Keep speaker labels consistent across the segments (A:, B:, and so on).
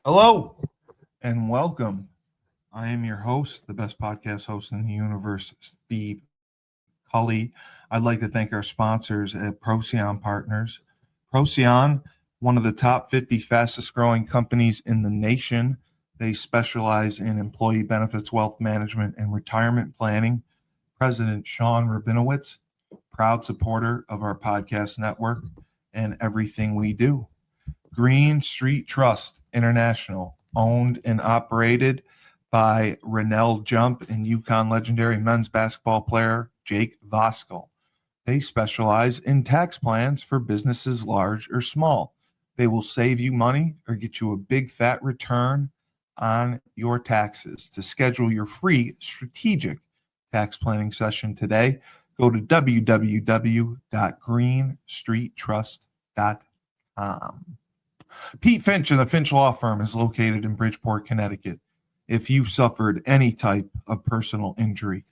A: Hello and welcome. I am your host, the best podcast host in the universe, Steve Cully. I'd like to thank our sponsors at Procyon Partners. Procyon, one of the top 50 fastest growing companies in the nation. They specialize in employee benefits, wealth management, and retirement planning. President Sean Rabinowitz, proud supporter of our podcast network and everything we do. Green Street Trust International, owned and operated by Rennell Jump and UConn legendary men's basketball player Jake Voskuhl. They specialize in tax plans for businesses large or small. They will save you money or get you a big fat return on your taxes. To schedule your free strategic tax planning session today, go to www.greenstreettrust.com. Pete Finch and the Finch Law Firm is located in Bridgeport, Connecticut. If you've suffered any type of personal injury,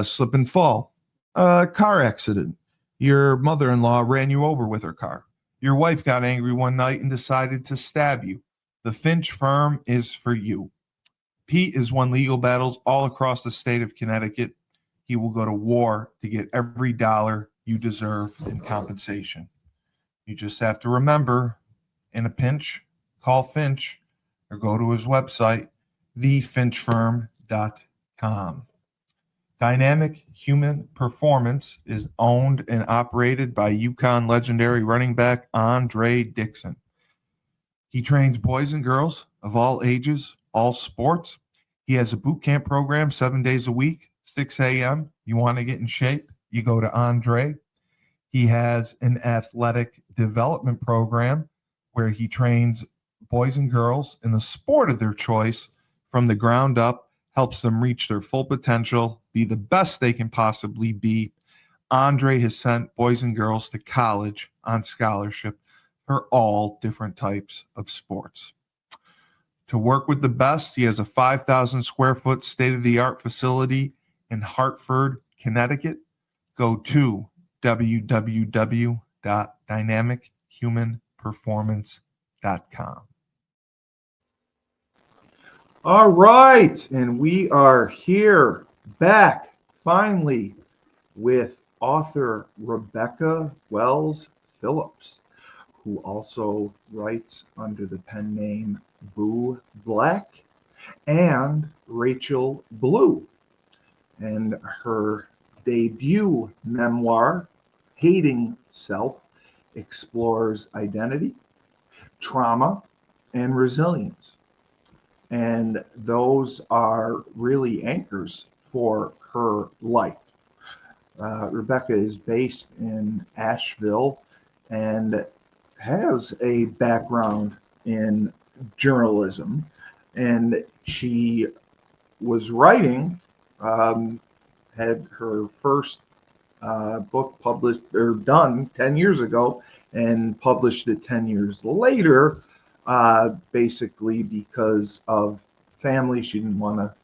A: slip and fall, a car accident, your mother-in-law ran you over with her car, your wife got angry one night and decided to stab you, the Finch Firm is for you. Pete has won legal battles all across the state of Connecticut. He will go to war to get every dollar you deserve in compensation. You just have to remember, in a pinch, call Finch or go to his website, thefinchfirm.com. Dynamic Human Performance is owned and operated by UConn legendary running back Andre Dixon. He trains boys and girls of all ages, all sports. He has a boot camp program 7 days a week, 6 a.m. You want to get in shape, you go to Andre. He has an athletic development program where he trains boys and girls in the sport of their choice from the ground up, helps them reach their full potential, be the best they can possibly be. Andre has sent boys and girls to college on scholarship for all different types of sports. To work with the best, he has a 5,000 square foot state-of-the-art facility in Hartford, Connecticut. Go to www.dynamichumanperformance.com. All right, and we are here back finally with author Rebecca Wells Phillips, who also writes under the pen name Boo Black and Rachel Blue. And her debut memoir, Hating Self, explores identity, trauma, and resilience. And those are really anchors for her life. Rebecca is based in Asheville and has a background in journalism. And she was writing, had her first book published or done 10 years ago and published it 10 years later, basically because of family. She didn't want to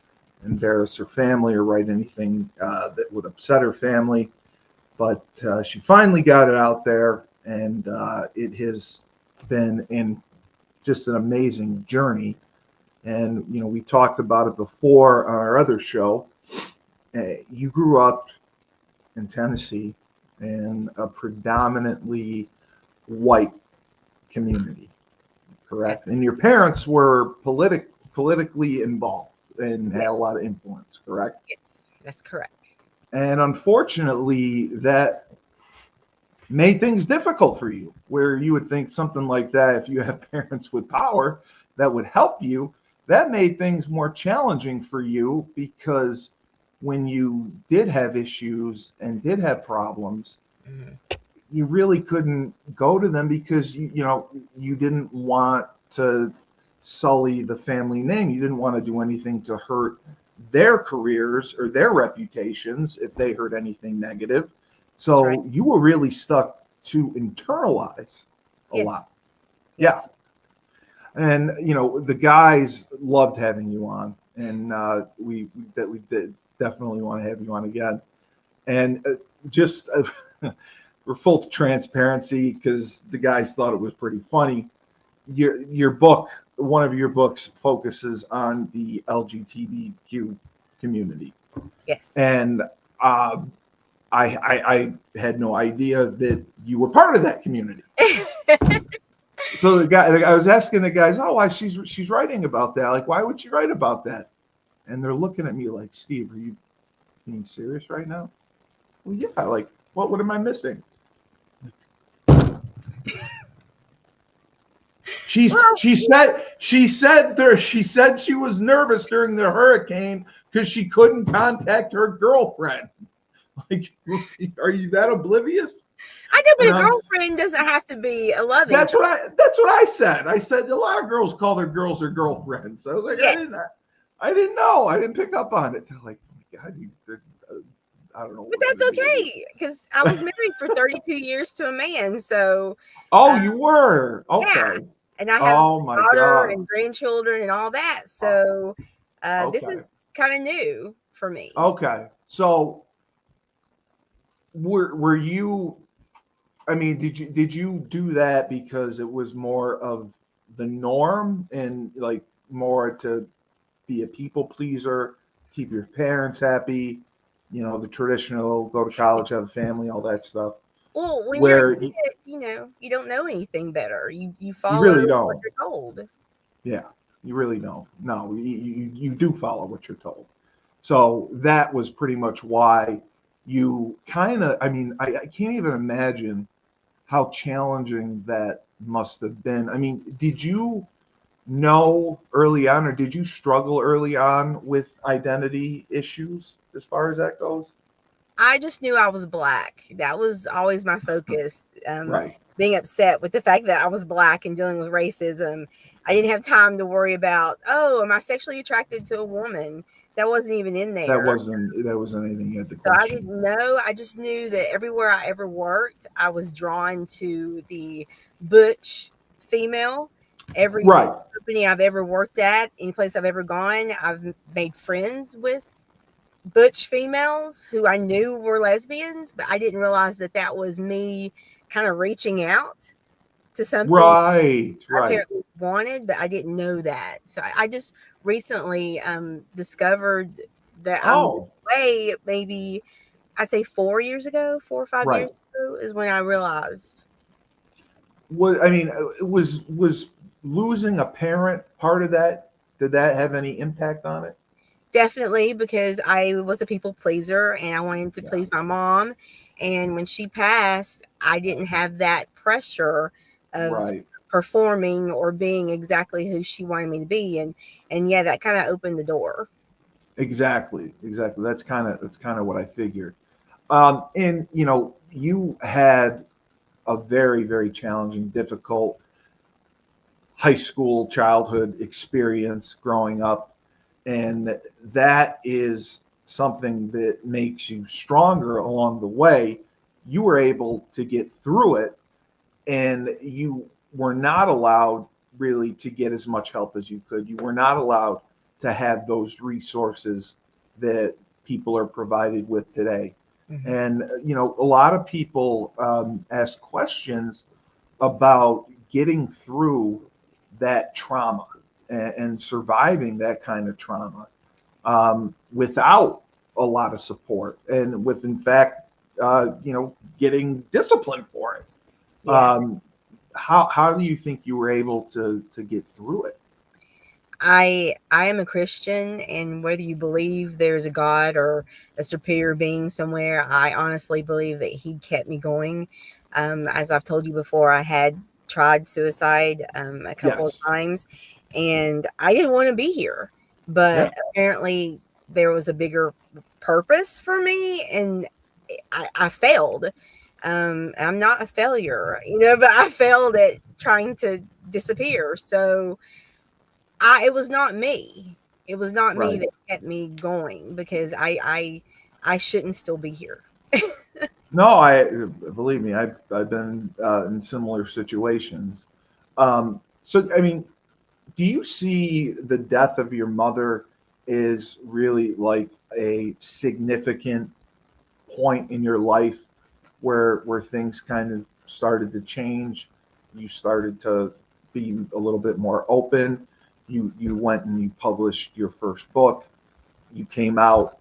A: embarrass her family or write anything that would upset her family. But she finally got it out there, and it has been just an amazing journey. And, you know, we talked about it before on our other show. You grew up in Tennessee in a predominantly white community, correct? Yes. And your parents were politically involved and had a lot of influence, correct?
B: Yes, that's correct.
A: And unfortunately, that made things difficult for you, where you would think something like that, if you have parents with power that would help you, that made things more challenging for you, because when you did have issues and did have problems, you really couldn't go to them because you didn't want to sully the family name. You didn't want to do anything to hurt their careers or their reputations if they heard anything negative. So right. You were really stuck to internalize a lot.
B: Yes.
A: Yeah. And, the guys loved having you on, and we did definitely want to have you on again. And just for full transparency, because the guys thought it was pretty funny, your book one of your books focuses on the LGBTQ community,
B: Yes.
A: and I had no idea that you were part of that community. So the guy, I was asking the guys, oh, why she's writing about that? Like, why would she write about that? And they're looking at me like, Steve, are you being serious right now? Well, yeah. Like, what am I missing? She said she was nervous during the hurricane because she couldn't contact her girlfriend. Like, are you that oblivious?
B: I know, but
A: And
B: a girlfriend doesn't have to be a loving.
A: that's what I said. I said a lot of girls call their girls their girlfriends. I was like,
B: Yes.
A: I didn't know. I didn't pick up on it. They're like, oh my God, I don't know.
B: But that's okay, because I was married for 32 years to a man. So.
A: Oh, you were? Okay.
B: Yeah. And I have
A: Oh
B: a
A: my
B: daughter
A: God.
B: and grandchildren and all that. So this
A: Okay.
B: is kind of new for me.
A: Okay. So were you, I mean, did you do that because it was more of the norm and like more to be a people pleaser, keep your parents happy, the traditional go to college, have a family, all that stuff?
B: Well, when you're
A: Where
B: a kid, you don't know anything better. You
A: you
B: follow
A: really
B: what
A: don't.
B: you're told.
A: Yeah, you really don't. No, you do follow what you're told. So that was pretty much why you kind of, I mean, I can't even imagine how challenging that must have been. I mean, did you know early on, or did you struggle early on with identity issues as far as that goes?
B: I just knew I was Black. That was always my focus.
A: Right.
B: Being upset with the fact that I was Black and dealing with racism. I didn't have time to worry about, oh, am I sexually attracted to a woman? That wasn't even in
A: That
B: there.
A: wasn't anything you had to
B: So I
A: question.
B: didn't know. I just knew that everywhere I ever worked, I was drawn to the butch female. Every
A: Right.
B: company I've ever worked at, any place I've ever gone, I've made friends with butch females who I knew were lesbians, but I didn't realize that that was me kind of reaching out to something
A: Right.
B: I
A: Right.
B: apparently wanted, but I didn't know that. So I just recently discovered that I'm this
A: Oh,
B: way. Maybe I'd say 4 years ago, 4 or 5 years
A: right.
B: ago is when I realized.
A: I mean, was losing a parent part of that? Did that have any impact on it?
B: Definitely, because I was a people pleaser and I wanted to
A: Yeah.
B: please my mom. And when she passed, I didn't have that pressure of
A: Right.
B: performing or being exactly who she wanted me to be. And yeah, that kind of opened the door.
A: Exactly. Exactly. That's kind of what I figured. And you had a very, very challenging, difficult high school childhood experience growing up, and that is something that makes you stronger along the way. You were able to get through it, and you were not allowed really to get as much help as you could. You were not allowed to have those resources that people are provided with today.
B: Mhm.
A: And a lot of people ask questions about getting through that trauma and surviving that kind of trauma without a lot of support, and with, in fact, getting disciplined for it.
B: Yeah.
A: How do you think you were able to get through it?
B: I am a Christian, and whether you believe there's a God or a superior being somewhere, I honestly believe that He kept me going. As I've told you before, I had tried suicide a couple of
A: Yes.
B: times, and I didn't want to be here.
A: Yeah.
B: But apparently, there was a bigger purpose for me, and I failed. I'm not a failure, but I failed at trying to disappear. So it was not me. It was not me
A: Right.
B: that kept me going because I shouldn't still be here.
A: No, I believe me. I've been in similar situations. So I mean, do you see the death of your mother is really like a significant point in your life where things kind of started to change? You started to be a little bit more open. You went and you published your first book. You came out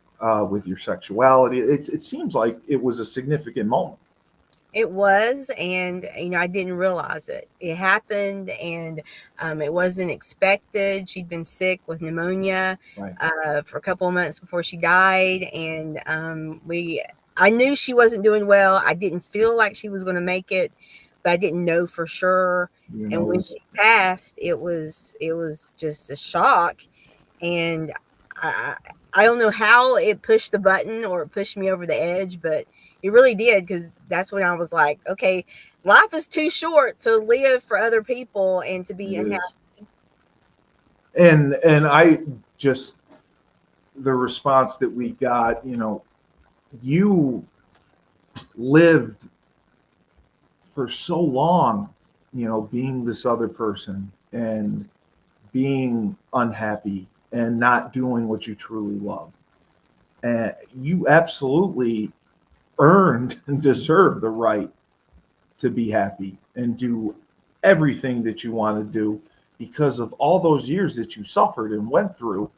A: with your sexuality. It seems like it was a significant moment.
B: It was, and I didn't realize it. It happened, and it wasn't expected. She'd been sick with pneumonia
A: Right.
B: for a couple of months before she died, and I knew she wasn't doing well. I didn't feel like she was going to make it, but I didn't know for sure.
A: You
B: And
A: know,
B: when she passed, it was just a shock, and I I don't know how it pushed the button or it pushed me over the edge, but it really did, because that's when I was like, okay, life is too short to live for other people and to be
A: it
B: unhappy.
A: is. And I just the response that we got, you lived for so long, being this other person and being unhappy and not doing what you truly love. And you absolutely earned and deserve the right to be happy and do everything that you want to do because of all those years that you suffered and went through.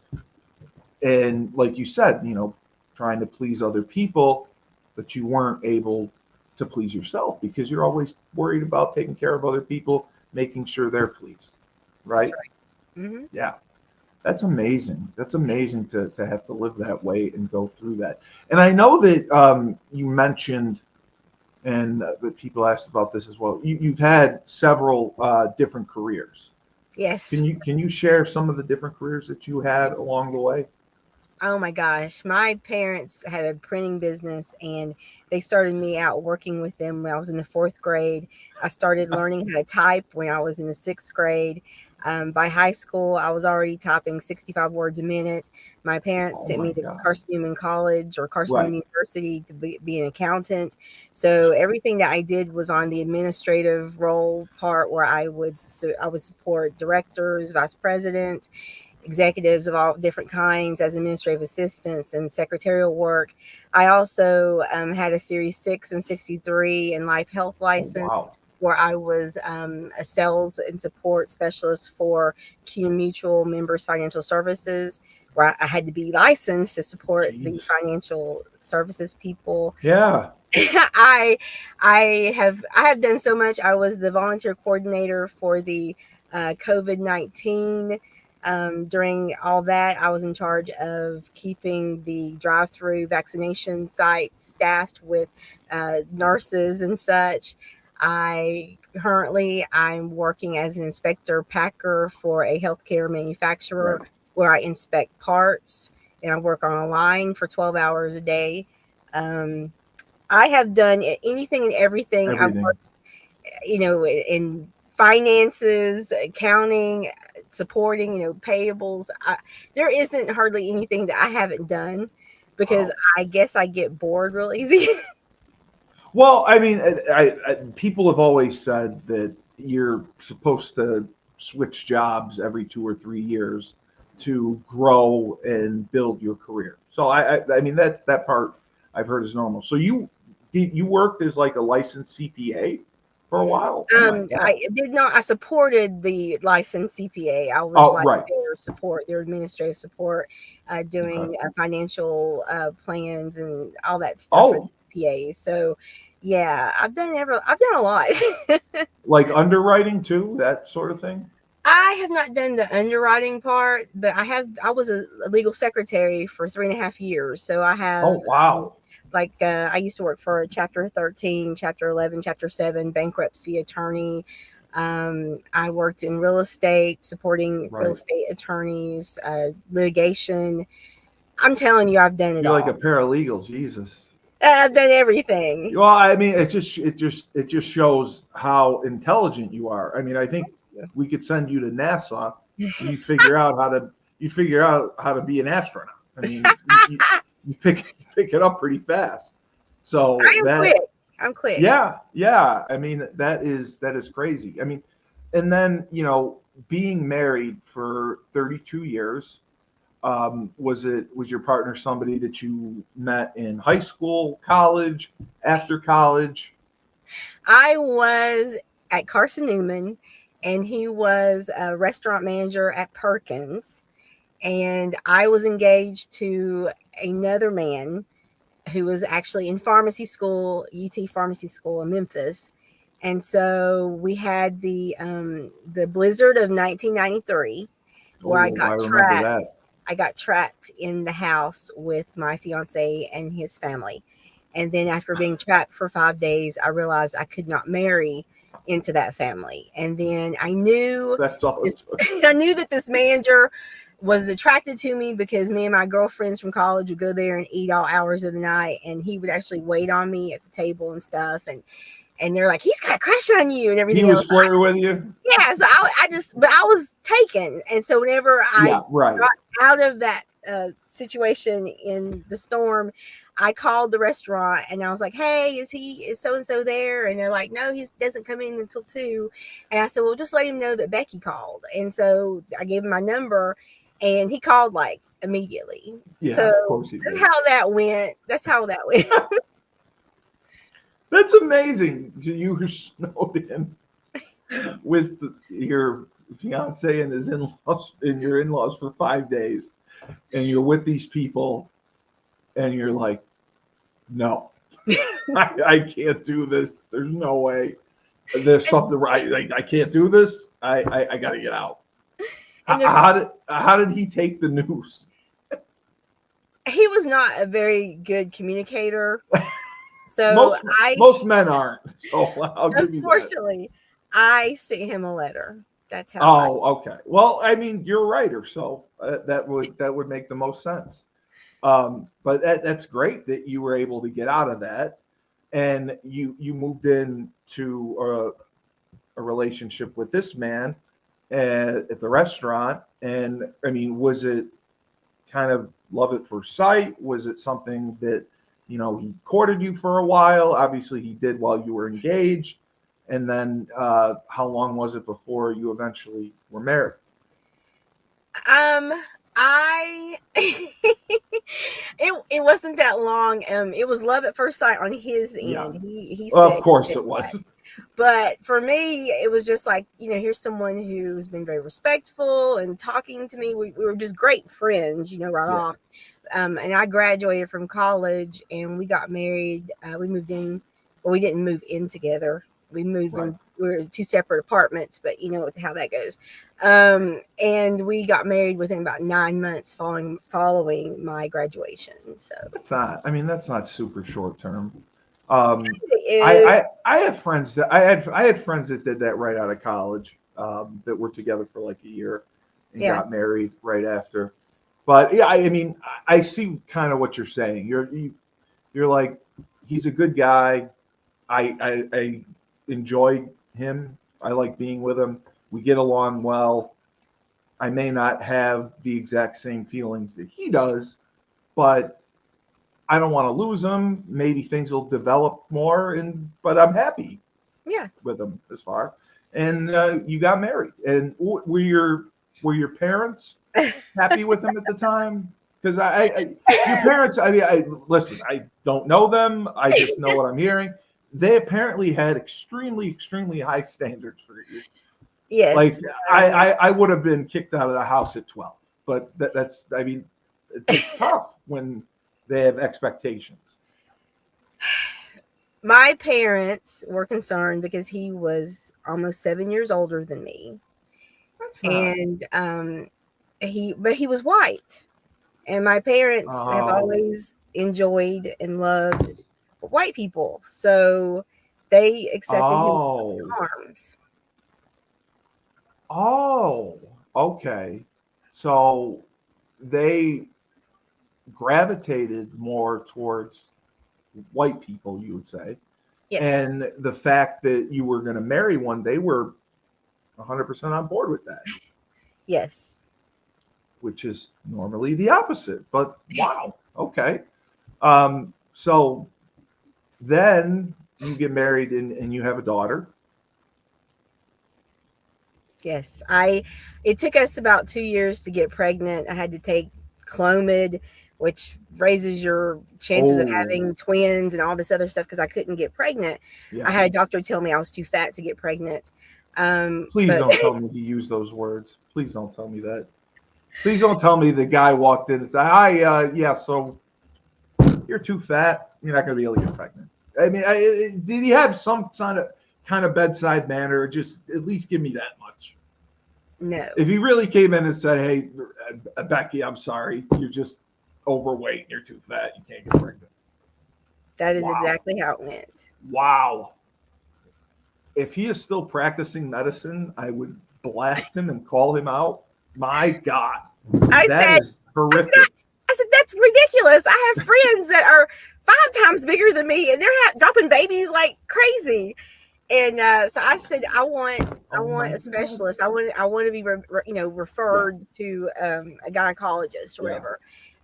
A: And like you said, trying to please other people, but you weren't able to please yourself because you're always worried about taking care of other people, making sure they're pleased.
B: That's
A: Right?
B: right. Mm-hmm.
A: Yeah. That's amazing. That's amazing to have to live that way and go through that. And I know that you mentioned, and that people asked about this as well. You've had several different careers.
B: Yes.
A: Can you share some of the different careers that you had along the way?
B: Oh my gosh. My parents had a printing business, and they started me out working with them when I was in the fourth grade. I started learning how to type when I was in the sixth grade. By high school, I was already typing 65 words a minute. My parents
A: Oh
B: sent
A: my
B: me to
A: God.
B: Carson Newman College or Carson
A: Right.
B: Newman University to be an accountant. So everything that I did was on the administrative role part, where I would support directors, vice presidents, executives of all different kinds as administrative assistants and secretarial work. I also had a Series 6 and 63 and life health
A: Oh
B: license,
A: wow.
B: where I was a sales and support specialist for CUNA Mutual Members Financial Services, where I had to be licensed to support the
A: Jeez.
B: financial services people.
A: Yeah.
B: I I have done so much. I was the volunteer coordinator for the COVID-19. During all that, I was in charge of keeping the drive-through vaccination sites staffed with nurses and such. I'm working as an inspector packer for a healthcare manufacturer,
A: Right.
B: where I inspect parts, and I work on a line for 12 hours a day. Um, I have done anything and everything. I've
A: Everything.
B: worked, in finances, accounting, supporting, payables. There isn't hardly anything that I haven't done, because
A: Wow.
B: I guess I get bored real easy.
A: Well, I mean, people have always said that you're supposed to switch jobs every 2 or 3 years to grow and build your career. So I mean that part I've heard is normal. So you worked as like a licensed CPA for a while. Oh my God.
B: I did not. I supported the licensed CPA. I was
A: Oh
B: like
A: right.
B: their administrative support,
A: Okay.
B: doing financial plans and all that stuff for the
A: Oh,
B: CPAs. So, yeah, I've done a lot.
A: like underwriting too, that sort of thing.
B: I have not done the underwriting part, but I was a legal secretary for 3.5 years. So I
A: Oh
B: have,
A: wow.
B: I used to work for a Chapter 13, Chapter 11, Chapter 7 bankruptcy attorney. I worked in real estate, supporting real
A: Right.
B: estate attorneys, litigation. I'm telling you, I've done it
A: You're like a
B: all.
A: paralegal, Jesus.
B: I've done everything.
A: Well, I mean, it just shows how intelligent you are. I mean, I think we could send you to NASA and you figure out how to be an astronaut. I mean, you pick it up pretty fast.
B: I
A: So
B: am quick.
A: that
B: I'm quick.
A: yeah. I mean, that is crazy. I mean, and then being married for 32 years. Was your partner somebody that you met in high school, college, after college?
B: I was at Carson Newman, and he was a restaurant manager at Perkins. And I was engaged to another man who was actually in pharmacy school, UT Pharmacy School in Memphis. And so we had the blizzard of 1993 where I
A: Oh, I
B: got
A: remember
B: trapped.
A: that.
B: I got trapped in the house with my fiance and his family. And then after being trapped for 5 days, I realized I could not marry into that family. And then I knew
A: That's all it
B: this
A: took.
B: I knew that this manager was attracted to me because me and my girlfriends from college would go there and eat all hours of the night, and he would actually wait on me at the table and stuff, and they're like, he's got a crush on you and
A: He
B: everything
A: was
B: else.
A: flirting with you?
B: Yeah, so but I was taken. And so whenever I
A: Yeah, right.
B: got out of that situation in the storm, I called the restaurant and I was like, hey, is so and so there? And they're like, no, he doesn't come in until 2. And I said, well, just let him know that Becky called. And so I gave him my number, and he called like immediately.
A: Yeah,
B: So
A: of course he
B: that's
A: did.
B: how that went. That's how that went.
A: That's amazing. You were snowed in with your fiance and his in-laws and your in-laws for 5 days, and you're with these people, and you're like, no, I can't do this. There's no way. There's something right. Like, I can't do this. I got to get out.
B: And
A: How did he take the news?
B: he was not a very good communicator. So
A: most men aren't. So I'll give you that.
B: unfortunately, I sent him a letter. That's how.
A: Oh, okay. Well, I mean, you're a writer, so that would make the most sense. But that's great that you were able to get out of that, and you moved into a relationship with this man at the restaurant. And I mean, was it kind of love at first sight? Was it something that he courted you for a while? Obviously, he did while you were engaged. And then how long was it before you eventually were married?
B: I it wasn't that long. It was love at first sight on his end.
A: Yeah.
B: He
A: Well,
B: said,
A: of course it was.
B: but for me, it was just like, here's someone who's been very respectful and talking to me. We were just great friends, right off. And I graduated from college and we got married. We moved in. Well, we didn't move in together. We moved in. We were in 2 separate apartments, but you know how that goes. And we got married within about 9 months following my graduation. So
A: it's not. I mean, that's not super short term. I have friends that I had friends that did that right out of college, that were together for like a year and got married right after. But yeah, I mean, I see kind of what you're saying. You're like, he's a good guy. I enjoy him. I like being with him. We get along well. I may not have the exact same feelings that he does, but I don't want to lose him. Maybe things will develop more, but I'm happy. With him as far. And you got married. And were your parents happy with him at the time? Because your parents. I mean, listen. I don't know them. I just know what I'm hearing. They apparently had extremely, extremely high standards for you.
B: Yes.
A: Like I would have been kicked out of the house at 12. But that's. I mean, it's tough when they have expectations.
B: My parents were concerned because he was almost 7 years older than me.
A: That's not...
B: And he was white. And my parents have always enjoyed and loved white people. So they accepted him with open arms.
A: Oh, okay. So they gravitated more towards white people, you would say.
B: Yes.
A: And the fact that you were going to marry one, they were 100% on board with that.
B: Yes.
A: Which is normally the opposite, but wow. Okay. So then you get married and you have a daughter.
B: Yes. It took us about 2 years to get pregnant. I had to take Clomid, which raises your chances of having twins and all this other stuff because I couldn't get pregnant. I had a doctor tell me I was too fat to get pregnant.
A: Please
B: But
A: don't tell me he used those words. Please don't tell me that. Please don't tell me the guy walked in and said, "Hi, yeah, so you're too fat. You're not going to be able to get pregnant." I mean, did he have some kind of bedside manner? Just at least give me that much.
B: no,
A: If he really came in and said, "Hey, Becky, I'm sorry, you're just overweight. You're too fat. You can't get pregnant."
B: that is
A: Wow.
B: exactly how it went.
A: Wow. If he is still practicing medicine, I would blast him and call him out. My God,
B: I
A: that
B: said,
A: is horrific.
B: I said, that's ridiculous. I have friends that are 5 times bigger than me, and they're dropping babies like crazy. And so I said, I want a specialist. I want to be, referred to a gynecologist or
A: Yeah.
B: whatever,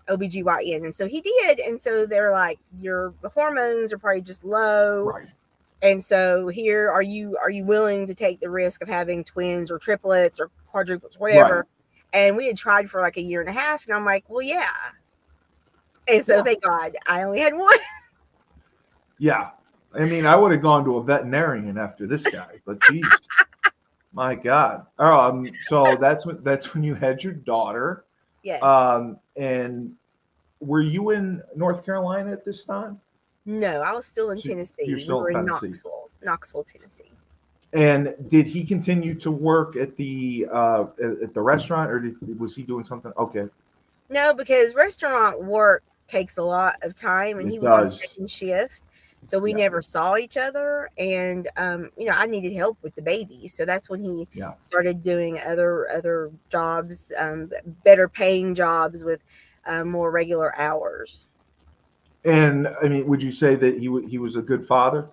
B: OBGYN. And so he did. And so they're like, your hormones are probably just low.
A: Right.
B: And so here, are you willing to take the risk of having twins or triplets or quadruplets, whatever?
A: Right.
B: And we had tried for like a year and a half, and I'm like, well, yeah. And so thank God I only had one.
A: Yeah. I mean, I would have gone to a veterinarian after this guy, but geez, my God. So that's when you had your daughter.
B: Yes.
A: And were you in North Carolina at this time?
B: No, I was still in Tennessee.
A: You're still in Tennessee.
B: Knoxville, Tennessee.
A: And did he continue to work at the restaurant, or was he doing something? Okay.
B: No, because restaurant work takes a lot of time, and he was on second shift, so we never saw each other. And I needed help with the baby, so that's when he started doing other jobs, better paying jobs with more regular hours.
A: And I mean, would you say that he was a good father?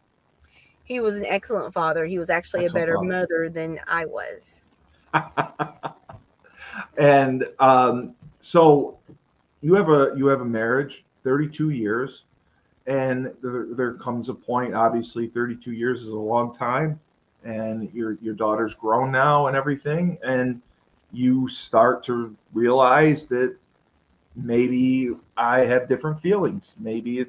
B: He was an excellent father. He was actually a better mother than I was.
A: And so you have a marriage, 32 years, and there comes a point. Obviously, 32 years is a long time, and your daughter's grown now and everything, and you start to realize that maybe I have different feelings. Maybe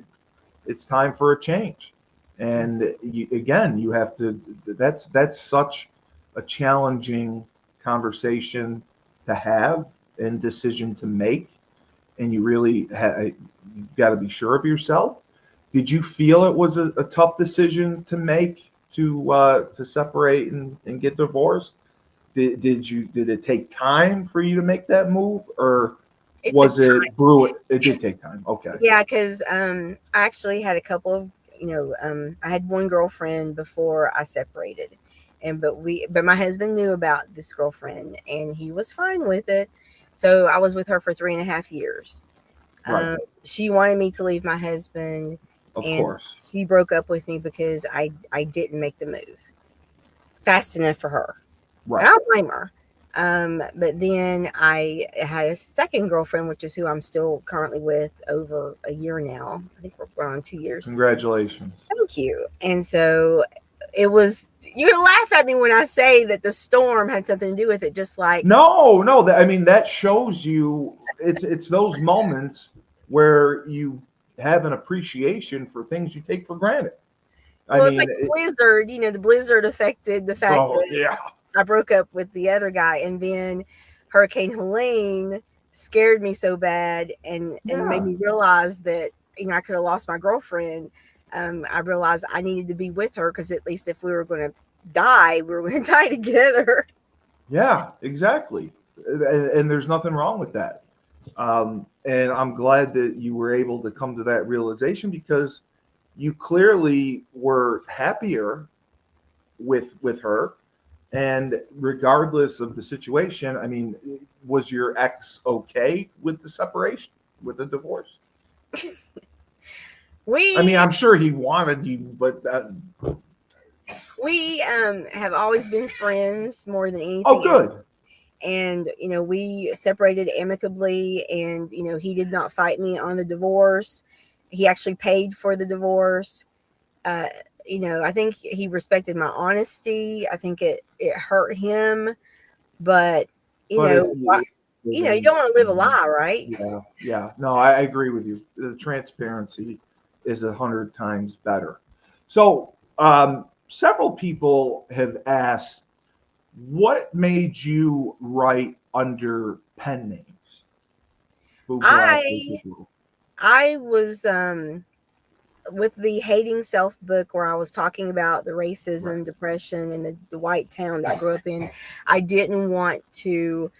A: it's time for a change. And you have to. That's such a challenging conversation to have and decision to make, and you really you got to be sure of yourself. Did you feel it was a tough decision to make to separate and get divorced? Did it take time for you to make that move, or was it brewing? It did take time. Okay.
B: Yeah, because I actually had a couple of I had one girlfriend before I separated, but my husband knew about this girlfriend and he was fine with it. So I was with her for 3.5 years.
A: Right.
B: She wanted me to leave my husband.
A: Of course.
B: She broke up with me because I didn't make the move fast enough for her.
A: Right.
B: And I don't blame her. But then I had a second girlfriend, which is who I'm still currently with over a year now. I think we're on 2 years.
A: Congratulations.
B: Thank you. And so it was, you're going to laugh at me when I say that the storm had something to do with it, just like.
A: No, I mean, that shows you it's those moments where you have an appreciation for things you take for granted.
B: Well, it's like the blizzard, the blizzard affected the fact that I broke up with the other guy, and then Hurricane Helene scared me so bad and made me realize that I could have lost my girlfriend. I realized I needed to be with her because at least if we were going to die, we were going to die together.
A: Yeah, exactly. And there's nothing wrong with that. And I'm glad that you were able to come to that realization, because you clearly were happier with her. And regardless of the situation, I mean, was your ex okay with the separation, with the divorce? I'm sure he wanted you, but
B: we have always been friends more than anything.
A: Oh, good.
B: Else. And we separated amicably, and he did not fight me on the divorce. He actually paid for the divorce. I think he respected my honesty. I think it hurt him, but you don't want to live a lie, right?
A: Yeah. No, I agree with you. The transparency is 100 times better. So, several people have asked What made you write under pen names? Boo Black, Boo Boo
B: I
A: Blue.
B: I was with the Hating Self book where I was talking about the
A: Right.
B: racism, depression, and the white town that I grew up in. I didn't want to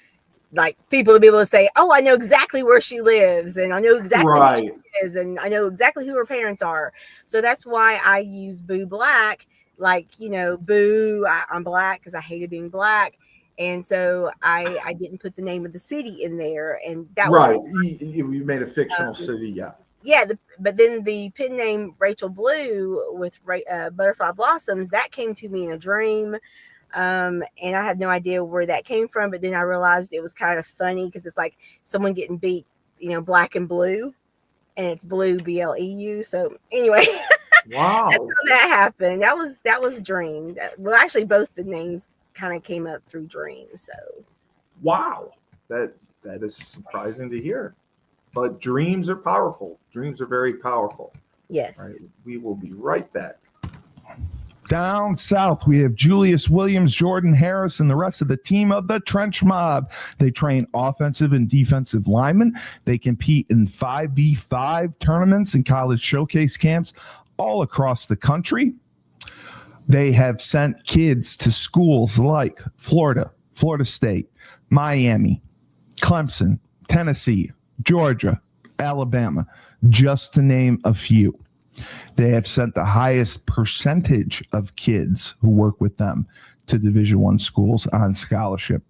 B: like people to be able to say, "Oh, I know exactly where she lives, and I know exactly who she
A: Right.
B: is, and I know exactly who her parents are." So that's why I use Boo Black, like Boo. I'm black because I hated being black, and so I didn't put the name of the city in there, and that was
A: Right. You made a fictional
B: um,
A: city, yeah.
B: yeah. But then the pen name Rachel Blue with Butterfly Blossoms that came to me in a dream. And I had no idea where that came from, but then I realized it was kind of funny because it's like someone getting beat, black and blue, and it's blue BLEU. So anyway, that's
A: Wow.
B: how that happened. That was dream. Well, actually, both the names kind of came up through dreams. So
A: Wow. That is surprising to hear. But dreams are powerful. Dreams are very powerful. All right.
B: yes.
A: We will be right back.
C: Down south, we have Julius Williams, Jordan Harris, and the rest of the team of the Trench Mob. They train offensive and defensive linemen. They compete in 5v5 tournaments and college showcase camps all across the country. They have sent kids to schools like Florida, Florida State, Miami, Clemson, Tennessee, Georgia, Alabama, just to name a few. They have sent the highest percentage of kids who work with them to Division I schools on scholarship.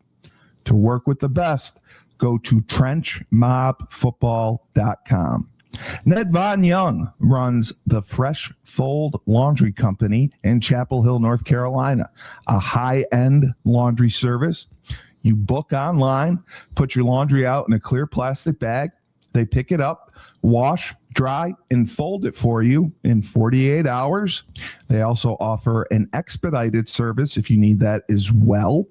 C: To work with the best, go to trenchmobfootball.com. Ned Von Young runs the Fresh Fold Laundry Company in Chapel Hill, North Carolina, a high-end laundry service. You book online, put your laundry out in a clear plastic bag. They pick it up, wash, dry, and fold it for you in 48 hours. They also offer an expedited service if you need that as well.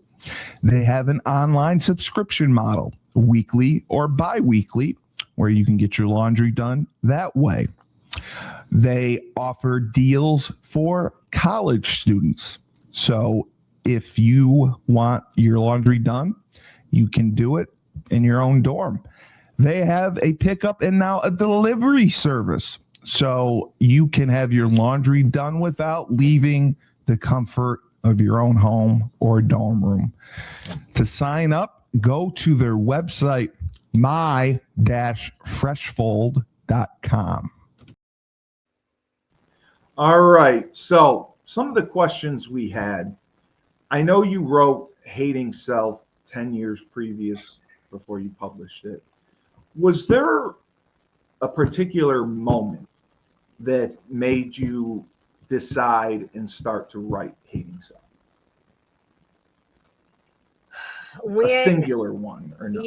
C: They have an online subscription model, weekly or bi-weekly, where you can get your laundry done that way. They offer deals for college students. So if you want your laundry done, you can do it in your own dorm. They have a pickup and now a delivery service. So you can have your laundry done without leaving the comfort of your own home or dorm room. To sign up, go to their website, my-freshfold.com.
A: All right. So some of the questions we had. I know you wrote Hating Self 10 years previous before you published it. Was there a particular moment that made you decide and start to write Hating Self? A singular one or no?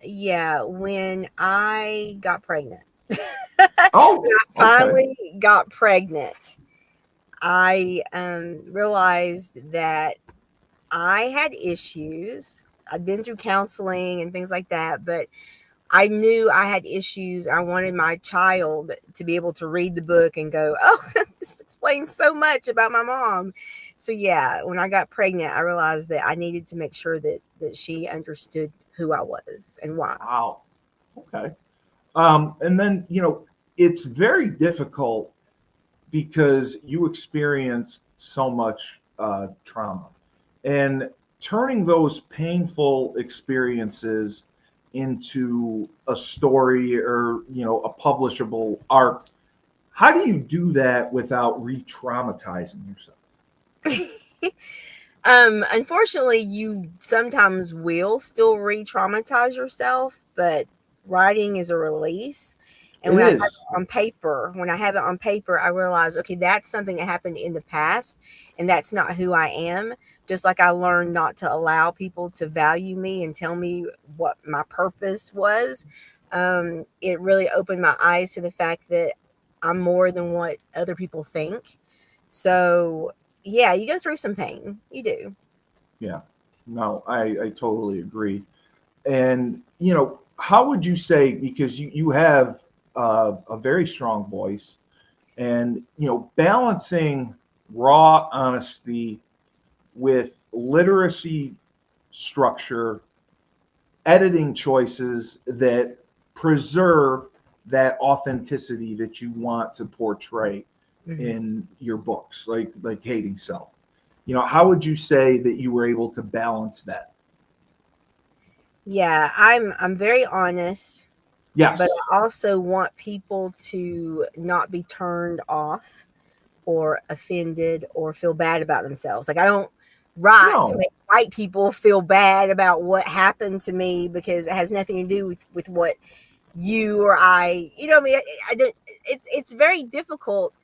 B: Yeah, when I got pregnant.
A: Oh,
B: When I
A: okay.
B: finally got pregnant, I realized that I had issues. I'd been through counseling and things like that, but I knew I had issues. I wanted my child to be able to read the book and go, "Oh, this explains so much about my mom." So yeah, when I got pregnant, I realized that I needed to make sure that she understood who I was and why.
A: Wow. Okay. And then, it's very difficult because you experienced so much trauma. And turning those painful experiences into a story or, a publishable arc, how do you do that without re-traumatizing yourself?
B: Unfortunately, you sometimes will still re-traumatize yourself, but writing is a release. And
A: It
B: when I have
A: is.
B: it on paper, I realize, okay, that's something that happened in the past, and that's not who I am. Just like I learned not to allow people to value me and tell me what my purpose was. It really opened my eyes to the fact that I'm more than what other people think. So yeah, you go through some pain. You do.
A: Yeah. No, I totally agree. And, how would you say, because you have a very strong voice, and, balancing raw honesty with literacy structure, editing choices that preserve that authenticity that you want to portray in your books, like Hating Self. How would you say that you were able to balance that?
B: Yeah, I'm very honest,
A: Yes.
B: but I also want people to not be turned off or offended or feel bad about themselves. Like, I don't write to
A: No.
B: make white people feel bad about what happened to me, because it has nothing to do with what you or I, I mean, I don't, it's very difficult,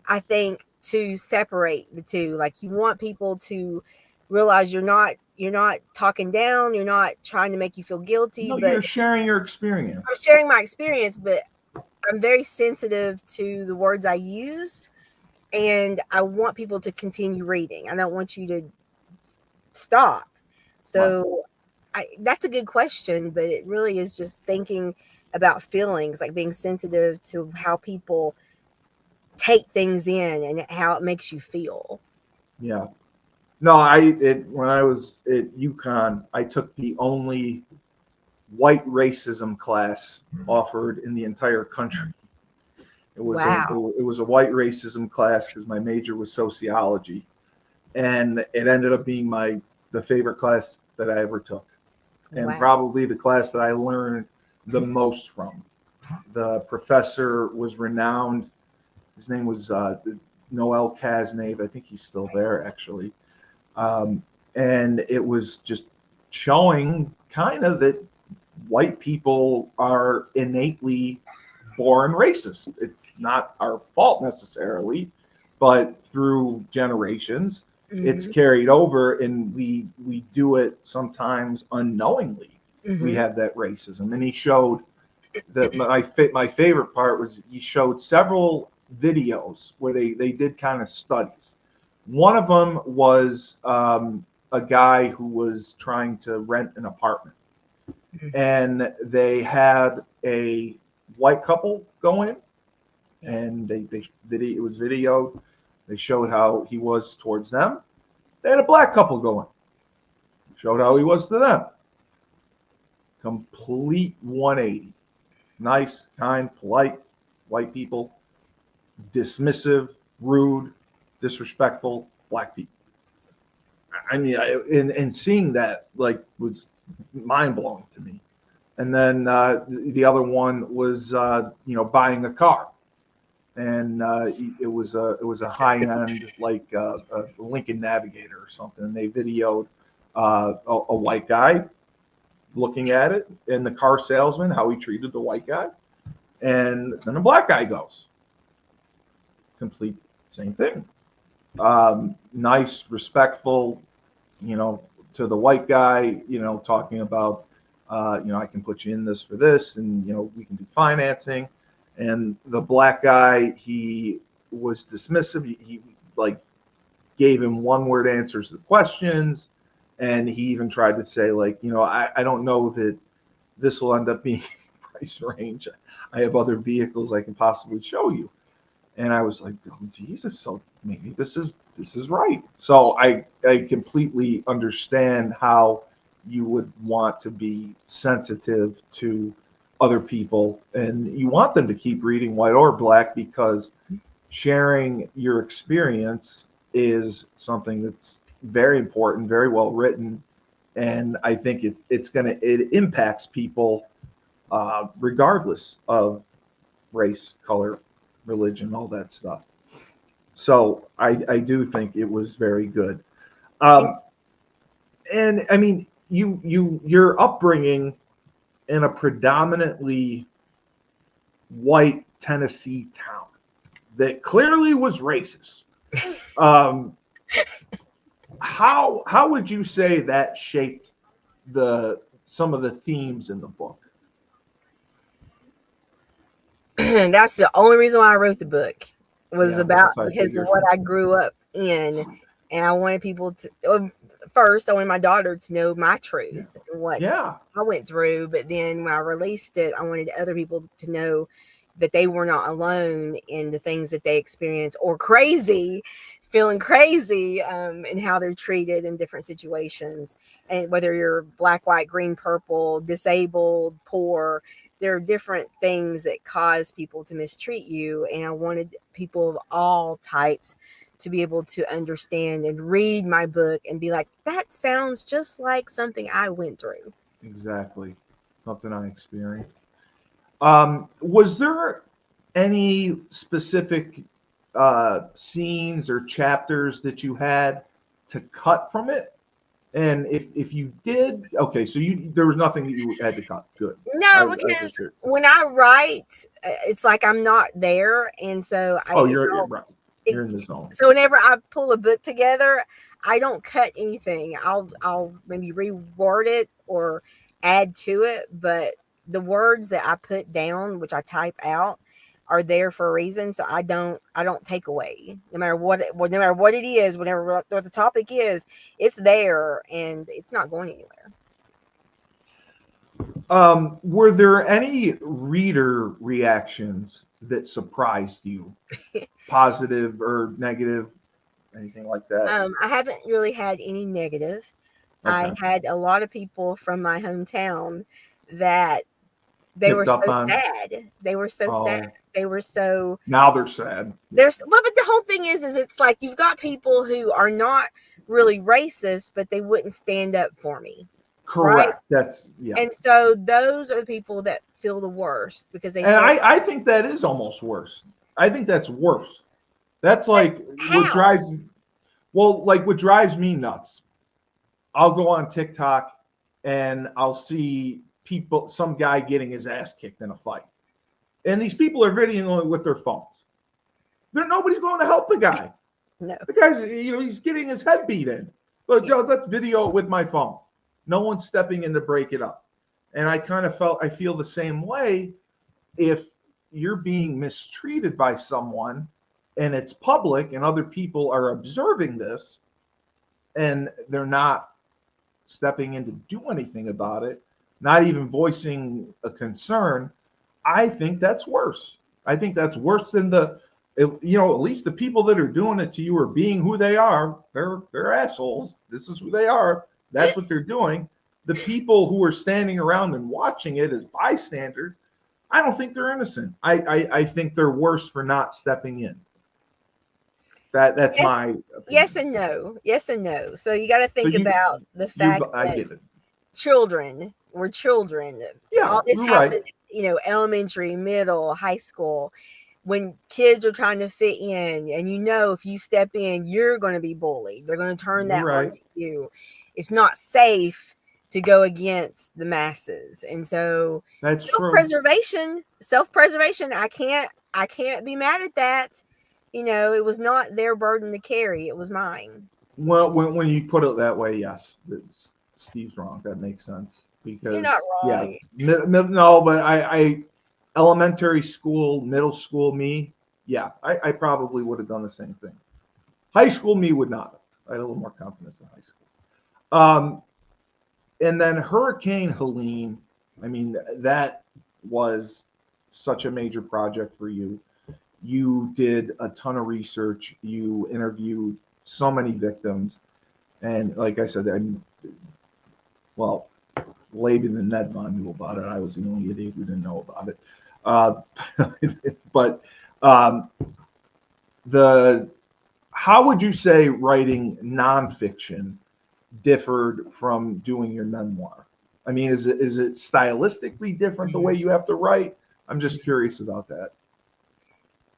B: I think, to separate the two. Like, you want people to realize you're not talking down, you're not trying to make you feel guilty,
A: No,
B: but
A: you're sharing your experience.
B: I'm sharing my experience, but I'm very sensitive to the words I use, and I want people to continue reading. I don't want you to stop. So that's a good question, but it really is just thinking about feelings, like being sensitive to how people take things in and how it makes you feel.
A: Yeah. No, when I was at UConn, I took the only white racism class offered in the entire country. It was
B: Wow.
A: a white racism class because my major was sociology, and it ended up being the favorite class that I ever took, and
B: Wow.
A: probably the class that I learned the most from. The professor was renowned. His name was Noel Kasnave. I think he's still there, actually. And it was just showing kind of that white people are innately born racist. It's not our fault necessarily, but through generations, it's carried over, and we do it sometimes unknowingly. We have that racism, and he showed that my favorite part was he showed several videos where they did kind of studies. One of them was a guy who was trying to rent an apartment, and they had a white couple go in, and it was videoed. They showed how he was towards them. They had a black couple go in, showed how he was to them. Complete 180. Nice, kind, polite white people, dismissive, rude, disrespectful black people. I mean, and seeing that was mind blowing to me. And then the other one was buying a car, and it was a high end a Lincoln Navigator or something. And they videoed a white guy looking at it, and the car salesman, how he treated the white guy, and then a black guy goes. Complete same thing. Nice, respectful, to the white guy, talking about, I can put you in this for this, and, we can do financing. And the black guy, he was dismissive. He gave him one word answers to the questions. And he even tried to say, I don't know that this will end up being price range. I have other vehicles I can possibly show you. And I was like, oh, Jesus, so maybe this is right. So I completely understand how you would want to be sensitive to other people, and you want them to keep reading, white or black, because sharing your experience is something that's very important, very well written, and I think it impacts people regardless of race, color, religion, all that stuff. So I do think it was very good. And I mean, your upbringing in a predominantly white Tennessee town that clearly was racist. How would you say that shaped some of the themes in the book?
B: That's the only reason why I wrote the book, was about
A: I
B: because of
A: figured.
B: what I grew up in, and I wanted people to. First, I wanted my daughter to know my truth and what I went through. But then when I released it, I wanted other people to know that they were not alone in the things that they experienced or crazy feeling crazy in how they're treated in different situations. And whether you're black, white, green, purple, disabled, poor, there are different things that cause people to mistreat you. And I wanted people of all types to be able to understand and read my book and be like, that sounds just like something I went through.
A: Exactly. Something I experienced. Was there any specific scenes or chapters that you had to cut from it? And if you did, okay, so there was nothing that you had to cut. Good.
B: No, because when I write, it's like I'm not there, and so
A: you're right. You're in the zone.
B: So whenever I pull a book together, I don't cut anything. I'll maybe reword it or add to it, but the words that I put down, which I type out, are there for a reason. So I don't take away, no matter what it is, whatever what the topic is, it's there and it's not going anywhere.
A: Were there any reader reactions that surprised you, positive or negative, anything like that?
B: I haven't really had any negative.
A: Okay.
B: I had a lot of people from my hometown that they
A: Picked
B: were so
A: up on?
B: sad. They were so sad. They were so
A: Now they're sad.
B: but the whole thing is it's like you've got people who are not really racist, but they wouldn't stand up for me.
A: Correct.
B: Right?
A: That's yeah.
B: And so those are the people that feel the worst because they.
A: And I think that is almost worse. I think that's worse. That's like what drives. Well, like what drives me nuts. I'll go on TikTok and I'll see some guy getting his ass kicked in a fight, and these people are videoing with their phones. Nobody's going to help the guy.
B: No.
A: The guy's he's getting his head beat in. But let's video it with my phone. No one's stepping in to break it up. And I feel the same way if you're being mistreated by someone and it's public and other people are observing this and they're not stepping in to do anything about it, not even voicing a concern. I think that's worse. I think that's worse than at least the people that are doing it to you are being who they are. They're assholes. This is who they are. That's what they're doing. The people who are standing around and watching it as bystanders, I don't think they're innocent. I think they're worse for not stepping in. That's my opinion.
B: Yes and no. Yes and no. So you got to think about the fact
A: I
B: that
A: get it.
B: children were children.
A: Yeah,
B: all this happened,
A: right.
B: Elementary, middle, high school. When kids are trying to fit in, and if you step in, you're going to be bullied. They're going to turn that onto you. It's not safe to go against the masses, and so
A: that's
B: self-preservation. I can't be mad at that. It was not their burden to carry; it was mine.
A: Well, when you put it that way, yes, Steve's wrong. That makes sense because
B: you're not wrong.
A: Yeah, no, but I elementary school, middle school me, yeah, I probably would have done the same thing. High school me would not have. I had a little more confidence in high school. And then Hurricane Helene, I mean, that was such a major project for you. You did a ton of research. You interviewed so many victims. And like I said, Laban and Ned Von knew about it. I was the only idiot who didn't know about it. But how would you say writing nonfiction differed from doing your memoir? I mean, is it stylistically different the way you have to write? I'm just curious about that.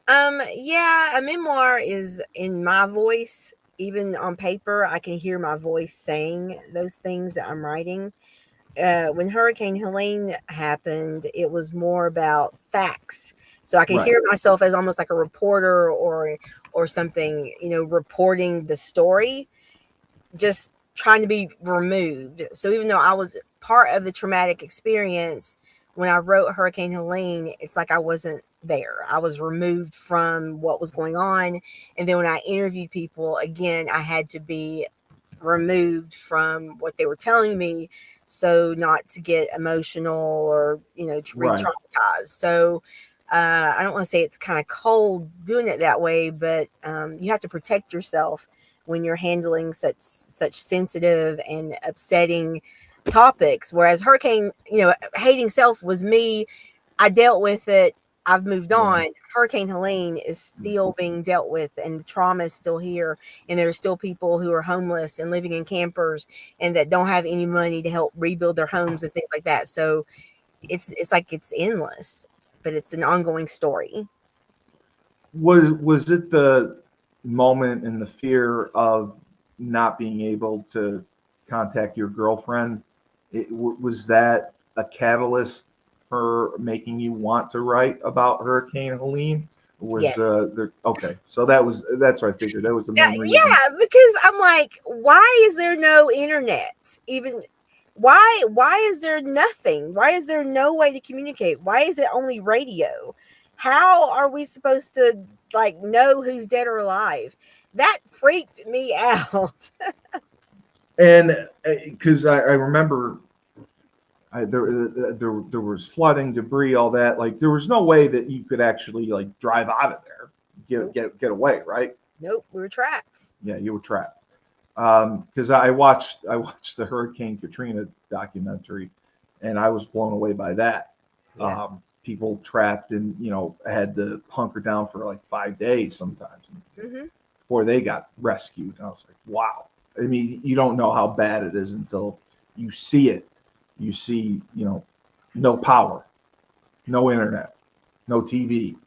B: Yeah, a memoir is in my voice. Even on paper, I can hear my voice saying those things that I'm writing. When Hurricane Helene happened, it was more about facts. So I could hear myself as almost like a reporter or something, reporting the story, just trying to be removed. So even though I was part of the traumatic experience, when I wrote Hurricane Helene, it's like I wasn't there. I was removed from what was going on. And then when I interviewed people, again, I had to be removed from what they were telling me, so not to get emotional or re-traumatized. So I don't want to say it's kind of cold doing it that way, but you have to protect yourself when you're handling such sensitive and upsetting topics. Whereas Hurricane, hating self was me. I dealt with it. I've moved on. Hurricane Helene is still being dealt with, and the trauma is still here. And there are still people who are homeless and living in campers and that don't have any money to help rebuild their homes and things like that. So it's like it's endless, but it's an ongoing story.
A: Was it the moment and the fear of not being able to contact your girlfriend? Was that a catalyst for making you want to write about Hurricane Helene? Was
B: Yes.
A: okay? So that's what I figured. That was the main reason.
B: Yeah, because I'm like, why is there no internet? Even why is there nothing? Why is there no way to communicate? Why is it only radio? How are we supposed to like know who's dead or alive? That freaked me out.
A: And because I remember there was flooding, debris, all that. Like there was no way that you could actually like drive out of there, get away, right?
B: Nope, we were trapped.
A: Yeah, you were trapped. Because I watched the Hurricane Katrina documentary, and I was blown away by that.
B: Yeah.
A: People trapped and had to hunker down for like 5 days sometimes before they got rescued. And I was like, wow. I mean, you don't know how bad it is until you see it. You see, no power, no internet, no TV,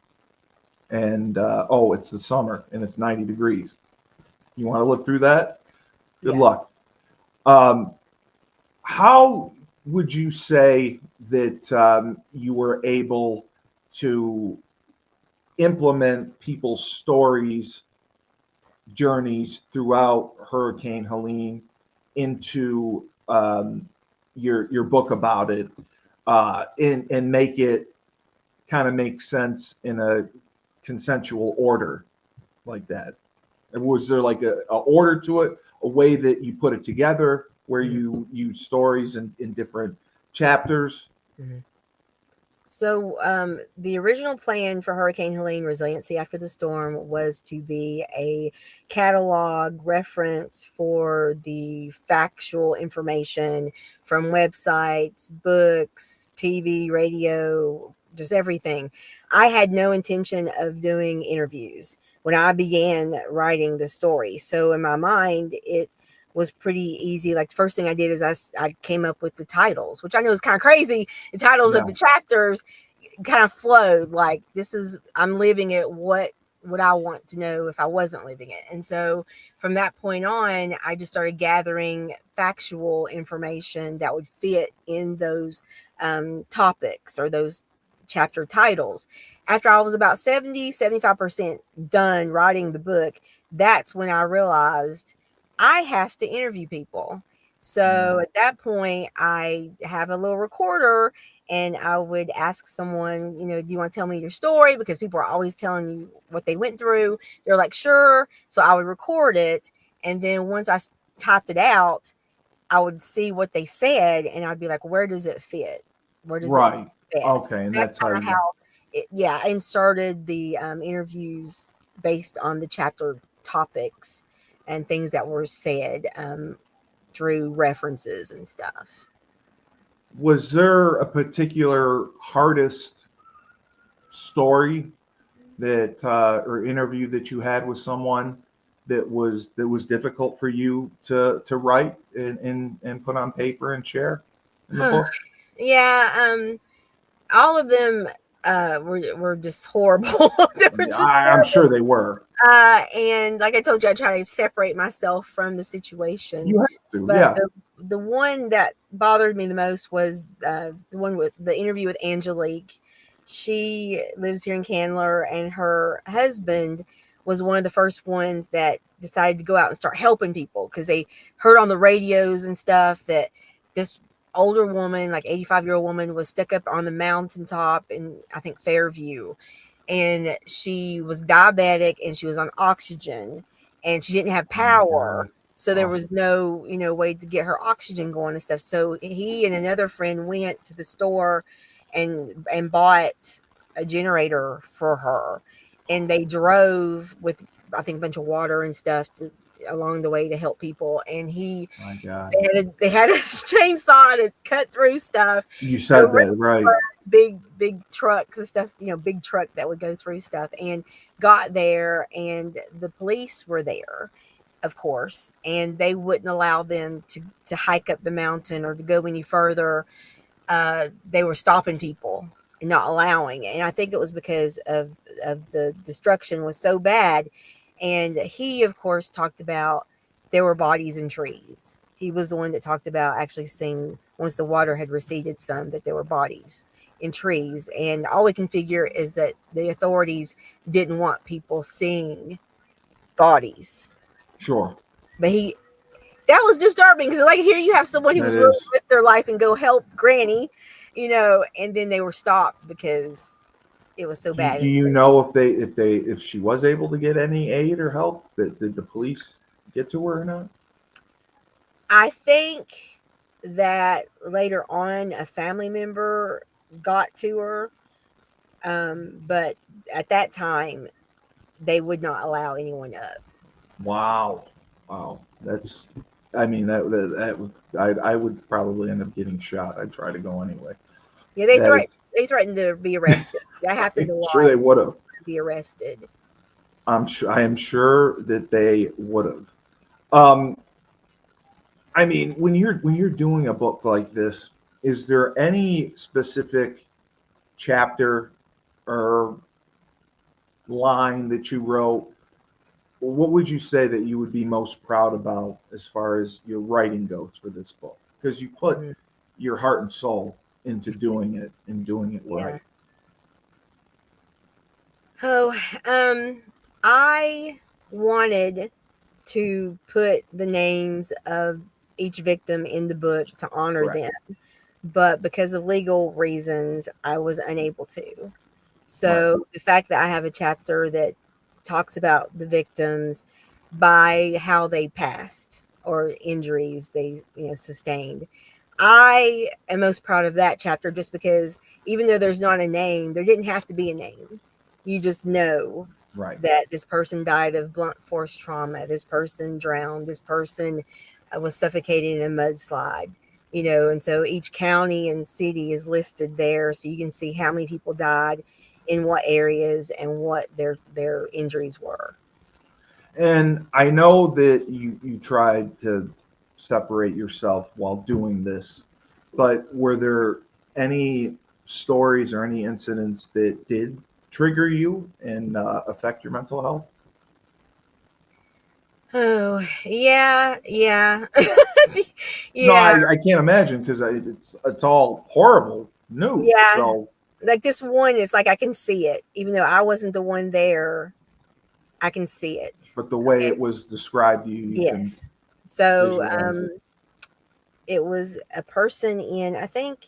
A: and it's the summer and it's 90 degrees. You want to live through that? Good luck. How would you say that you were able to implement people's stories, journeys throughout Hurricane Helene into your book about it, and make it kind of make sense in a consensual order like that? Was there like a order to it, a way that you put it together where you use stories in different chapters?
B: So the original plan for Hurricane Helene Resiliency After the Storm was to be a catalog reference for the factual information from websites, books, TV, radio, just everything. I had no intention of doing interviews when I began writing the story. So in my mind, it was pretty easy. Like the first thing I did is I came up with the titles, which I know is kind of crazy. The titles of the chapters kind of flowed like I'm living it. What would I want to know if I wasn't living it? And so from that point on, I just started gathering factual information that would fit in those topics or those chapter titles. After I was about 75% done writing the book, that's when I realized I have to interview people. So at that point, I have a little recorder and I would ask someone, do you want to tell me your story? Because people are always telling you what they went through. They're like, sure. So I would record it. And then once I typed it out, I would see what they said and I'd be like, where does it fit? Where does it fit best?
A: Okay. And
B: that's kind of how I inserted the interviews based on the chapter topics and things that were said through references and stuff.
A: Was there a particular hardest story that or interview that you had with someone that was difficult for you to write and put on paper and share in the book?
B: Yeah, all of them were just horrible.
A: I'm sure they were.
B: And like I told you, I try to separate myself from the situation.
A: You have to,
B: but the one that bothered me the most was the one with the interview with Angelique. She lives here in Candler, and her husband was one of the first ones that decided to go out and start helping people because they heard on the radios and stuff that this older woman, like 85-year-old woman, was stuck up on the mountaintop in, I think, Fairview. And she was diabetic and she was on oxygen and she didn't have power. So there was no, way to get her oxygen going and stuff. So he and another friend went to the store and bought a generator for her, and they drove with, I think, a bunch of water and stuff along the way to help people. And
A: My God.
B: they had a chainsaw to cut through stuff.
A: You said that, right.
B: Big trucks and stuff, big truck that would go through stuff, and got there, and the police were there, of course, and they wouldn't allow them to hike up the mountain or to go any further. They were stopping people and not allowing it. And I think it was because of the destruction was so bad. And he, of course, talked about there were bodies in trees. He was the one that talked about actually seeing, once the water had receded some, that there were bodies in trees. And all we can figure is that the authorities didn't want people seeing bodies.
A: Sure.
B: But that was disturbing, because like here you have someone who was willing to risk their life and go help Granny, and then they were stopped because it was so bad.
A: Do you know if she was able to get any aid or help? Did the police get to her or not?
B: I think that later on a family member got to her, but at that time they would not allow anyone up.
A: Wow. That's, I mean, that I would probably end up getting shot. I'd try to go anyway.
B: Yeah, they threatened to be arrested. That happened a lot.
A: Sure, they would have.
B: Be arrested.
A: I am sure that they would have. I mean, when you're doing a book like this, is there any specific chapter or line that you wrote? What would you say that you would be most proud about as far as your writing goes for this book? Because you put your heart and soul into doing it and doing it right.
B: Oh, I wanted to put the names of each victim in the book to honor them, but because of legal reasons, I was unable to. So the fact that I have a chapter that talks about the victims by how they passed or injuries they sustained, I am most proud of that chapter, just because even though there's not a name, there didn't have to be a name. You just know that this person died of blunt force trauma, this person drowned, this person was suffocated in a mudslide, and so each county and city is listed there, so you can see how many people died in what areas and what their injuries were.
A: And I know that you tried to separate yourself while doing this, but were there any stories or any incidents that did trigger you and affect your mental health?
B: Oh, yeah. Yeah.
A: No, I can't imagine, because it's all horrible news.
B: Yeah.
A: So,
B: like this one, it's like I can see it, even though I wasn't the one there. I can see it.
A: But the way it was described to you,
B: yes. So it was a person in, I think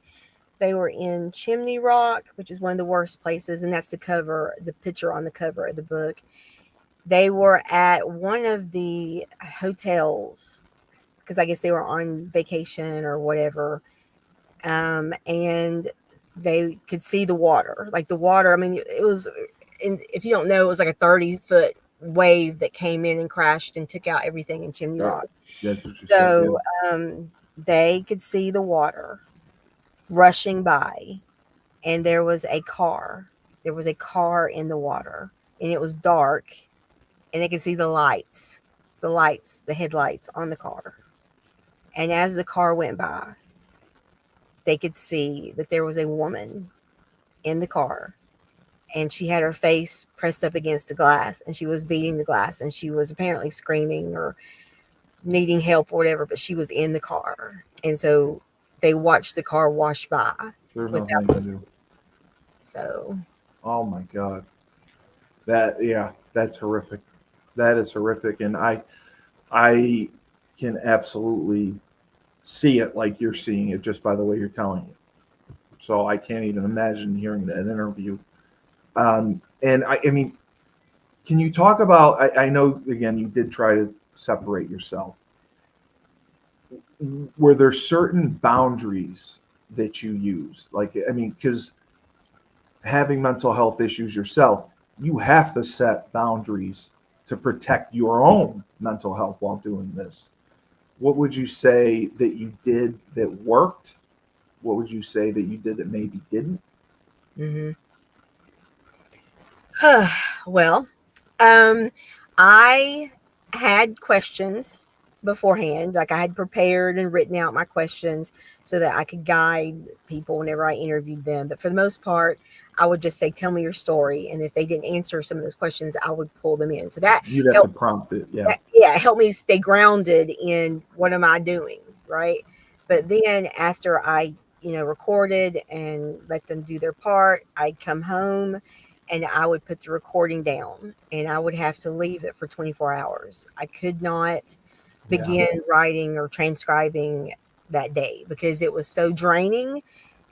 B: they were in Chimney Rock, which is one of the worst places, and that's the picture on the cover of the book. They were at one of the hotels, because I guess they were on vacation or whatever, and they could see the water. Like the water, I mean, it was, if you don't know, it was like a 30-foot wave that came in and crashed and took out everything in Chimney Rock. So they could see the water rushing by, and there was a car. There was a car in the water, and it was dark, and they could see the headlights on the car. And as the car went by, they could see that there was a woman in the car, and she had her face pressed up against the glass, and she was beating the glass, and she was apparently screaming or needing help or whatever, but she was in the car. And so they watched the car wash by.
A: There's nothing to do.
B: So.
A: Oh my God. That's horrific. That is horrific. And I can absolutely see it like you're seeing it just by the way you're telling it. So I can't even imagine hearing that interview. And I mean, can you talk about, I know, again, you did try to separate yourself. Were there certain boundaries that you used? Like, I mean, because having mental health issues yourself, you have to set boundaries to protect your own mental health while doing this. What would you say that you did that worked? What would you say that you did that maybe didn't?
B: Hmm. Well, um, I had questions beforehand. Like I had prepared and written out my questions so that I could guide people whenever I interviewed them. But for the most part, I would just say, "Tell me your story," and if they didn't answer some of those questions, I would pull them in. So that
A: You'd have to
B: helped.
A: prompt it. Yeah.
B: Yeah, helped me stay grounded in what am I doing, right? But then after I, recorded and let them do their part, I'd come home and I would put the recording down and I would have to leave it for 24 hours. I could not
A: Yeah.
B: begin writing or transcribing that day because it was so draining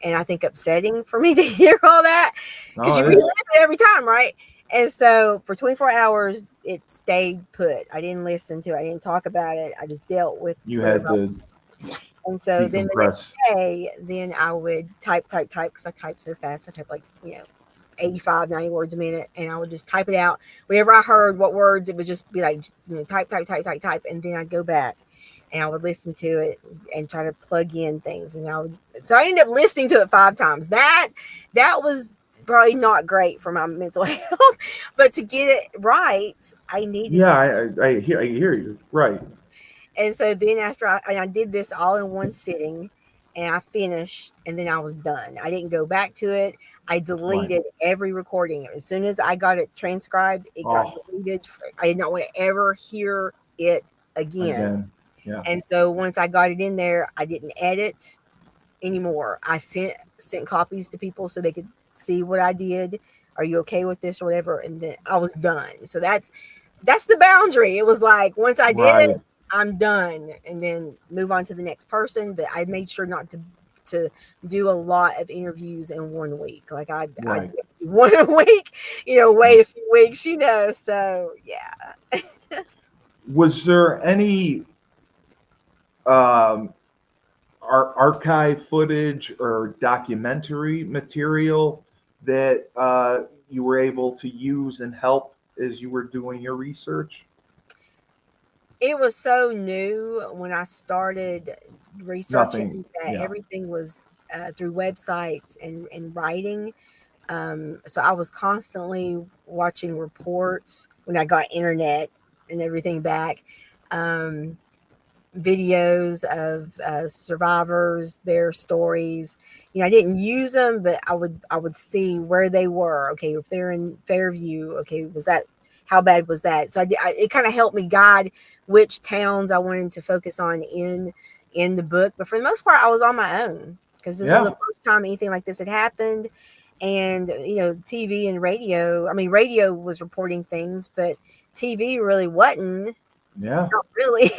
B: and I think upsetting for me to hear all that because
A: Oh,
B: you
A: it is.
B: relive it every time, right? And so for 24 hours, it stayed put. I didn't listen to it. I didn't talk about it. I just dealt with
A: You
B: whatever.
A: had to
B: And so then the next
A: decompress.
B: day, then I would type because I type so fast. I type like, 85, 90 words a minute. And I would just type it out. Whenever I heard what words, it would just be like, type, type, type, type, type. And then I'd go back and I would listen to it and try to plug in things. And so I ended up listening to it 5 times. That was probably not great for my mental health, but to get it right, I needed
A: Yeah,
B: to.
A: I hear you. Right.
B: And so then after I did this all in one sitting and I finished and then I was done. I didn't go back to it. I
A: Right.
B: deleted every recording. As soon as I got it transcribed, it got
A: Oh,
B: deleted. I did not want to ever hear it again.
A: again. Yeah.
B: And so once I got it in there, I didn't edit anymore. I sent copies to people so they could see what I did. Are you okay with this or whatever? And then I was done. So that's the boundary. It was like once I did it,
A: Right.
B: I'm done, and then move on to the next person. But I made sure not to do a lot of interviews in 1 week. Like I
A: Right.
B: do one a week, wait a few weeks, So yeah.
A: Was there any um, archive footage or documentary material that you were able to use and help as you were doing your research?
B: It was so new when I started
A: Nothing.
B: researching that
A: Yeah.
B: everything was through websites and writing. So I was constantly watching reports when I got internet and everything back. Um, Videos of survivors, their stories. I didn't use them, but I would see where they were. Okay, if they're in Fairview, okay, was that how bad was that? So it kind of helped me guide which towns I wanted to focus on in the book. But for the most part, I was on my own because this was the
A: Yeah.
B: first time anything like this had happened. And TV and radio. I mean, radio was reporting things, but TV really wasn't.
A: Yeah.
B: Not really.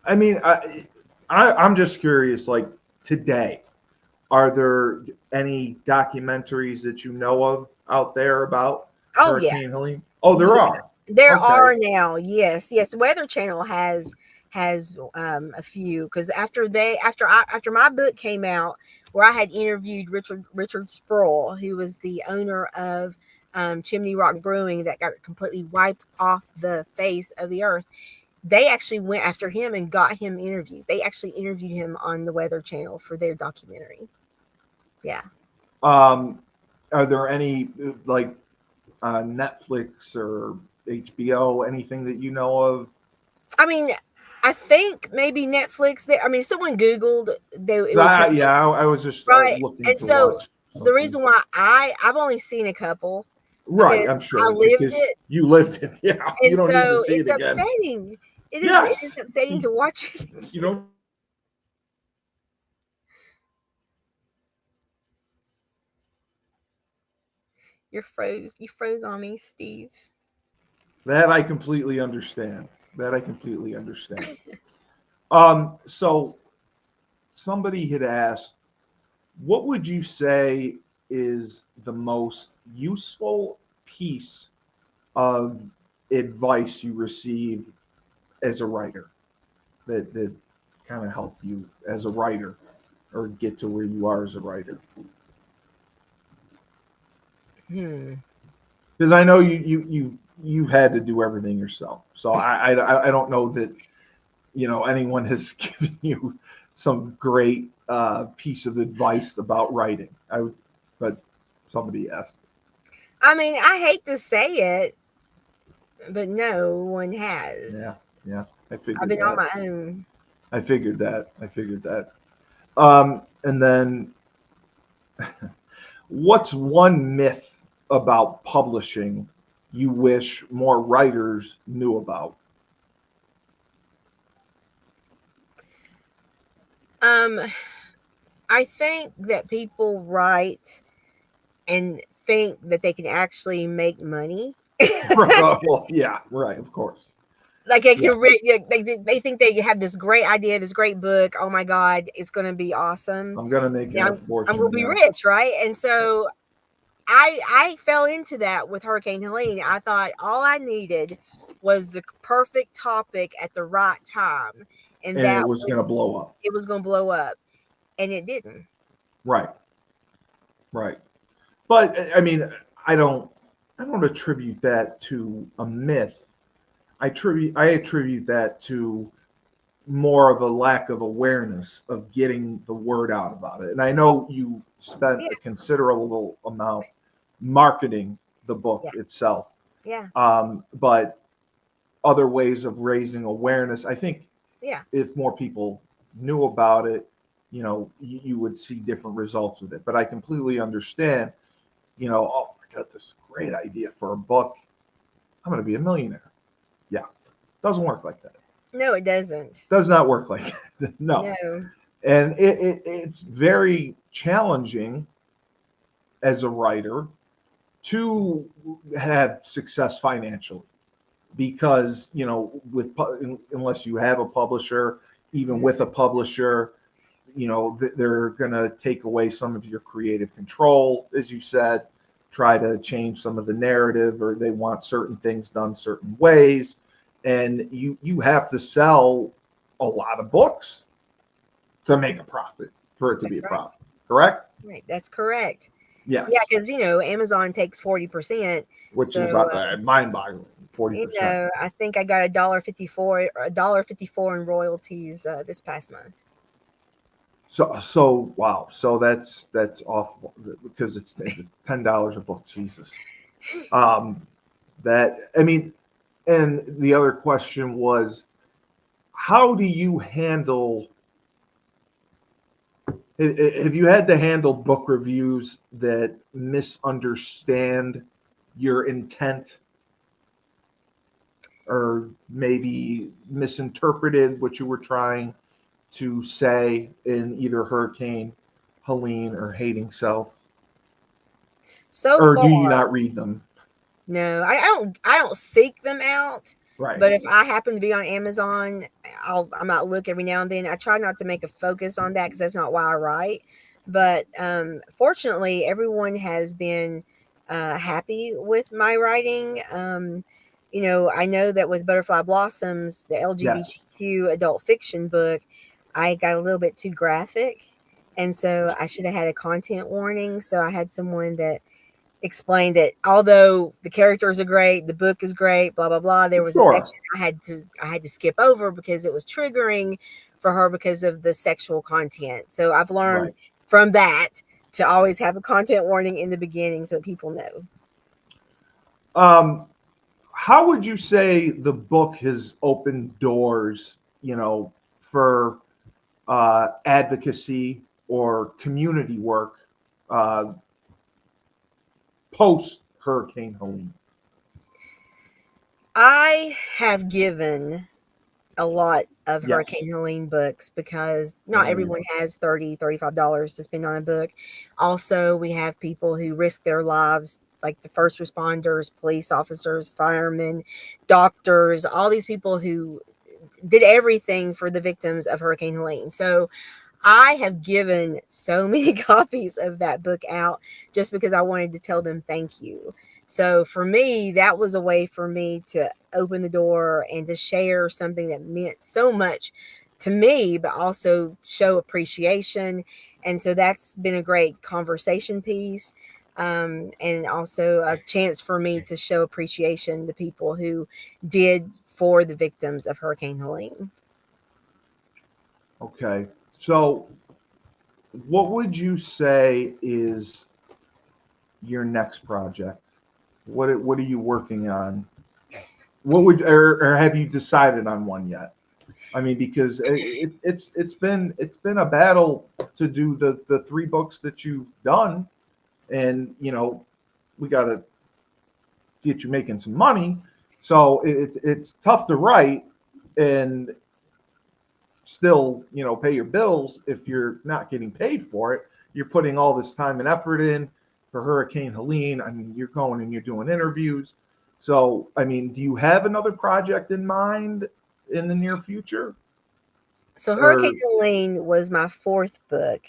A: I mean, I'm just curious. Like today, are there any documentaries that you know of out there about
B: Oh yeah.
A: Hurricane Helene? Oh, there
B: Yeah,
A: are.
B: there
A: Okay.
B: are now. Yes, yes. Weather Channel has a few because after my book came out, where I had interviewed Richard Sproul, who was the owner of Chimney Rock Brewing that got completely wiped off the face of the earth. They actually went after him and got him interviewed. They actually interviewed him on the Weather Channel for their documentary. Yeah.
A: Um, are there any like Netflix or HBO, anything that you know of?
B: I mean, I think maybe Netflix. I mean, someone Googled, it would come
A: Yeah, I was just
B: right.
A: looking
B: And
A: to
B: so
A: watch
B: the
A: something.
B: reason why I've only seen a couple
A: Right,
B: because
A: I'm
B: I
A: sure
B: lived
A: because
B: it,
A: you lived it. Yeah, you
B: and
A: don't need to
B: so
A: see it
B: it's
A: again.
B: upsetting. It is
A: Yes,
B: upsetting to watch it.
A: you don't.
B: You froze on me, Steve.
A: That I completely understand. That I completely understand. So somebody had asked, what would you say is the most useful piece of advice you received as a writer that kind of helped you as a writer or get to where you are as a writer? Because I know you had to do everything yourself. So I don't know that anyone has given you some great piece of advice about writing. But somebody asked.
B: I mean, I hate to say it, but no one
A: Yeah,
B: has.
A: yeah. I
B: I've
A: figured
B: been on
A: that.
B: my own.
A: I figured that. I figured that. And then, what's one myth about publishing you wish more writers knew about?
B: Um, I think that people write and think that they can actually make money.
A: Well, yeah, right, of course.
B: Like they
A: Yeah,
B: can they think they have this great idea, this great book. Oh my God, it's going to be awesome.
A: I'm gonna make
B: Yeah,
A: a
B: I'm going
A: fortune.
B: to be
A: Yeah,
B: rich, right? And so I fell into that with Hurricane Helene. I thought all I needed was the perfect topic at the right time, and
A: and it
B: that
A: was gonna blow up.
B: it was going to blow up, and it didn't.
A: Right, right. But I mean, I don't, I don't attribute that to a myth. I attribute that to more of a lack of awareness of getting the word out about it. And I know you spent
B: Yeah,
A: a considerable amount marketing the book
B: yeah,
A: itself,
B: yeah,
A: but other ways of raising awareness. I think
B: yeah.
A: if more people knew about it, you would see different results with it. But I completely understand. Oh, I got this great idea for a book. I'm going to be a millionaire. Yeah, doesn't work like that.
B: No, it doesn't.
A: Does not work like that. No.
B: No.
A: And it's very challenging as a writer to have success financially because with unless you have a publisher, even with a publisher, they're going to take away some of your creative control, as you said, try to change some of the narrative, or they want certain things done certain ways, and you have to sell a lot of books to make a profit, for it to
B: That's
A: be a
B: right.
A: profit. Correct?
B: Right. That's correct. Yeah,
A: Yes.
B: because Amazon takes 40%.
A: Which
B: So
A: is mind-boggling. 40%.
B: I think I got a $1.54 in royalties this past month.
A: So wow. So that's awful because it's $10 a book. Jesus. Um, that I mean, and the other question was, how do you handle? Have you had to handle book reviews that misunderstand your intent, or maybe misinterpreted what you were trying to say in either Hurricane Helene or Hating Self?
B: So
A: Or do you
B: far,
A: not read them?
B: no, I don't seek them out.
A: Right.
B: But if I happen to be on Amazon, I might look every now and then. I try not to make a focus on that because that's not why I write. But fortunately, everyone has been happy with my writing. I know that with Butterfly Blossoms, the
A: Yes.
B: LGBTQ adult fiction book, I got a little bit too graphic, and so I should have had a content warning. So I had someone that explained that although the characters are great, the book is great, blah blah blah, there was a
A: Sure.
B: section I had to skip over because it was triggering for her because of the sexual content. So I've learned
A: Right.
B: from that to always have a content warning in the beginning so people know.
A: Um, how would you say the book has opened doors, for advocacy or community work uh, post Hurricane Helene?
B: I have given a lot of
A: Yes.
B: Hurricane Helene books because not
A: Oh, yeah.
B: everyone has $35 to spend on a book. Also, we have people who risk their lives, like the first responders, police officers, firemen, doctors, all these people who did everything for the victims of Hurricane Helene. So I have given so many copies of that book out just because I wanted to tell them thank you. So for me, that was a way for me to open the door and to share something that meant so much to me, but also show appreciation. And so that's been a great conversation piece. and also a chance for me to show appreciation to people who did for the victims of Hurricane Helene.
A: Okay. So what would you say is your next project? What are you working on? What would or have you decided on one yet? I mean, because it's been a battle to do the 3 books that you've done, and we got to get you making some money. So it's tough to write and still pay your bills if you're not getting paid for it. You're putting all this time and effort in for Hurricane Helene. I mean, you're going and you're doing interviews. So, I mean, do you have another project in mind in the near future?
B: So
A: Or
B: Hurricane Helene was my 4th book,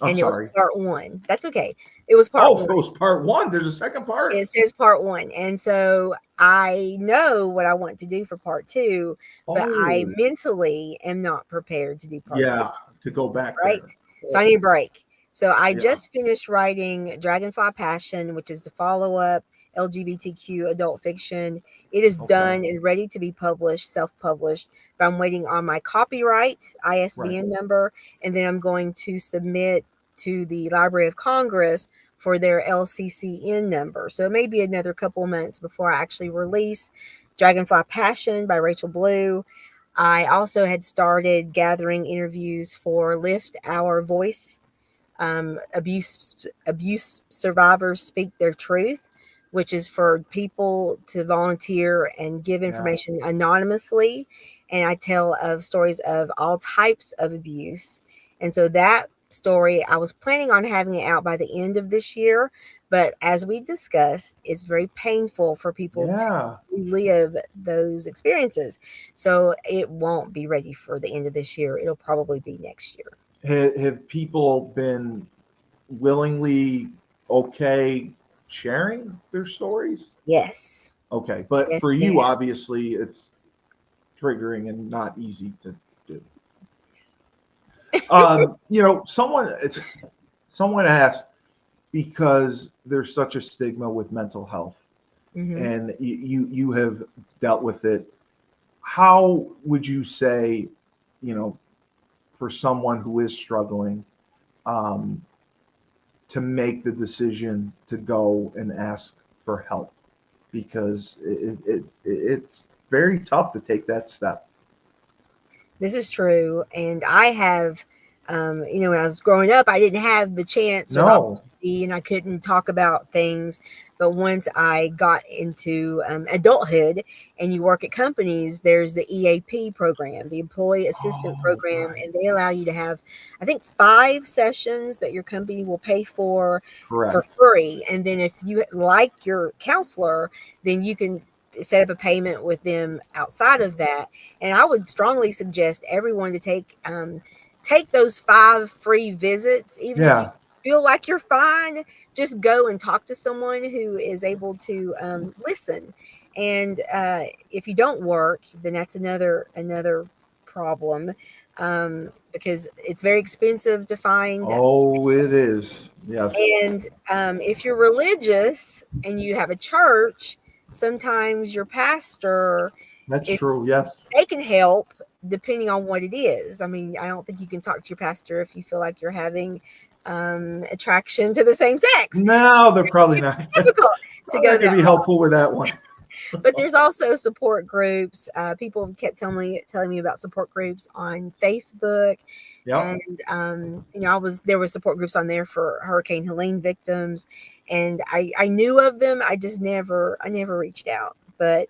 A: I'm
B: and it was
A: sorry.
B: part 1. That's okay. It was part
A: Oh,
B: 1.
A: it was part 1. There's a second part.
B: It says part 1, and so I know what I want to do for part 2, but I
A: Oh,
B: mentally am not prepared to do part 2.
A: yeah, to go back
B: Right?
A: there.
B: So I need a break. So I
A: Yeah,
B: just finished writing Dragonfly Passion, which is the follow-up LGBTQ adult fiction. It is
A: okay,
B: done and ready to be published, self-published, but I'm waiting on my copyright
A: right.
B: ISBN number, and then I'm going to submit to the Library of Congress for their LCCN number. So it may be another couple of months before I actually release Dragonfly Passion by Rachel Blue. I also had started gathering interviews for Lift Our Voice. Abuse survivors speak their truth, which is for people to volunteer and give
A: Yeah,
B: information anonymously. And I tell of stories of all types of abuse. And so that story, I was planning on having it out by the end of this year. But as we discussed, it's very painful for people to
A: yeah.
B: relive those experiences. So it won't be ready for the end of this year. It'll probably be next year.
A: Have people been willingly okay sharing their stories?
B: Yes.
A: Okay, but
B: Yes,
A: for
B: they
A: you,
B: have.
A: obviously, it's triggering and not easy to do. Someone asked, because there's such a stigma with mental health,
B: Hmm.
A: and you have dealt with it. How would you say, you know, for someone who is struggling, um, to make the decision to go and ask for help? Because it's very tough to take that step.
B: This is true. And I have, when I was growing up, I didn't have the chance or the
A: No,
B: opportunity, and I couldn't talk about things. But once I got into adulthood and you work at companies, there's the EAP program, the Employee Assistant
A: oh,
B: Program,
A: right,
B: and they allow you to have, I think, 5 sessions that your company will pay for
A: correct.
B: free. And then if you like your counselor, then you can set up a payment with them outside of that. And I would strongly suggest everyone to take those 5 free visits, even if you
A: Yeah,
B: feel like you're fine. Just go and talk to someone who is able to listen. And if you don't work, then that's another problem, because it's very expensive to find.
A: oh, it is. Yes,
B: And if you're religious and you have a church, sometimes your pastor,
A: that's
B: if
A: true. Yes.
B: they can help depending on what it is. I mean, I don't think you can talk to your pastor if you feel like you're having attraction to the same sex.
A: No, they're probably
B: It's
A: not.
B: difficult to
A: Probably
B: go
A: not going to
B: that
A: be
B: route.
A: helpful with that one.
B: But there's also support groups. People kept telling me about support groups on Facebook,
A: Yep.
B: and there were support groups on there for Hurricane Helene victims, and I knew of them. I never reached out, but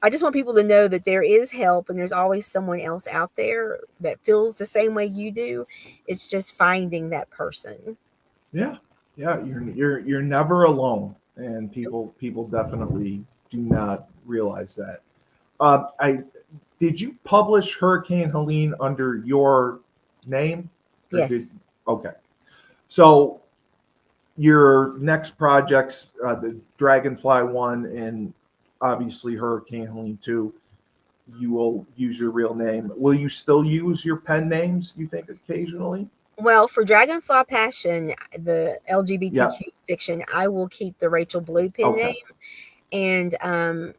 B: I just want people to know that there is help, and there's always someone else out there that feels the same way you do. It's just finding that person.
A: Yeah. Yeah. You're never alone, and people definitely do not realize that. I Did you publish Hurricane Helene under your name, or did?
B: Yes.
A: Okay. So your next projects, the Dragonfly one, and obviously Hurricane Helene 2, you will use your real name. Will you still use your pen names, you think, occasionally?
B: Well, for Dragonfly Passion, the
A: Yeah.
B: LGBTQ fiction, I will keep the Rachel Blue pen
A: Okay.
B: name, and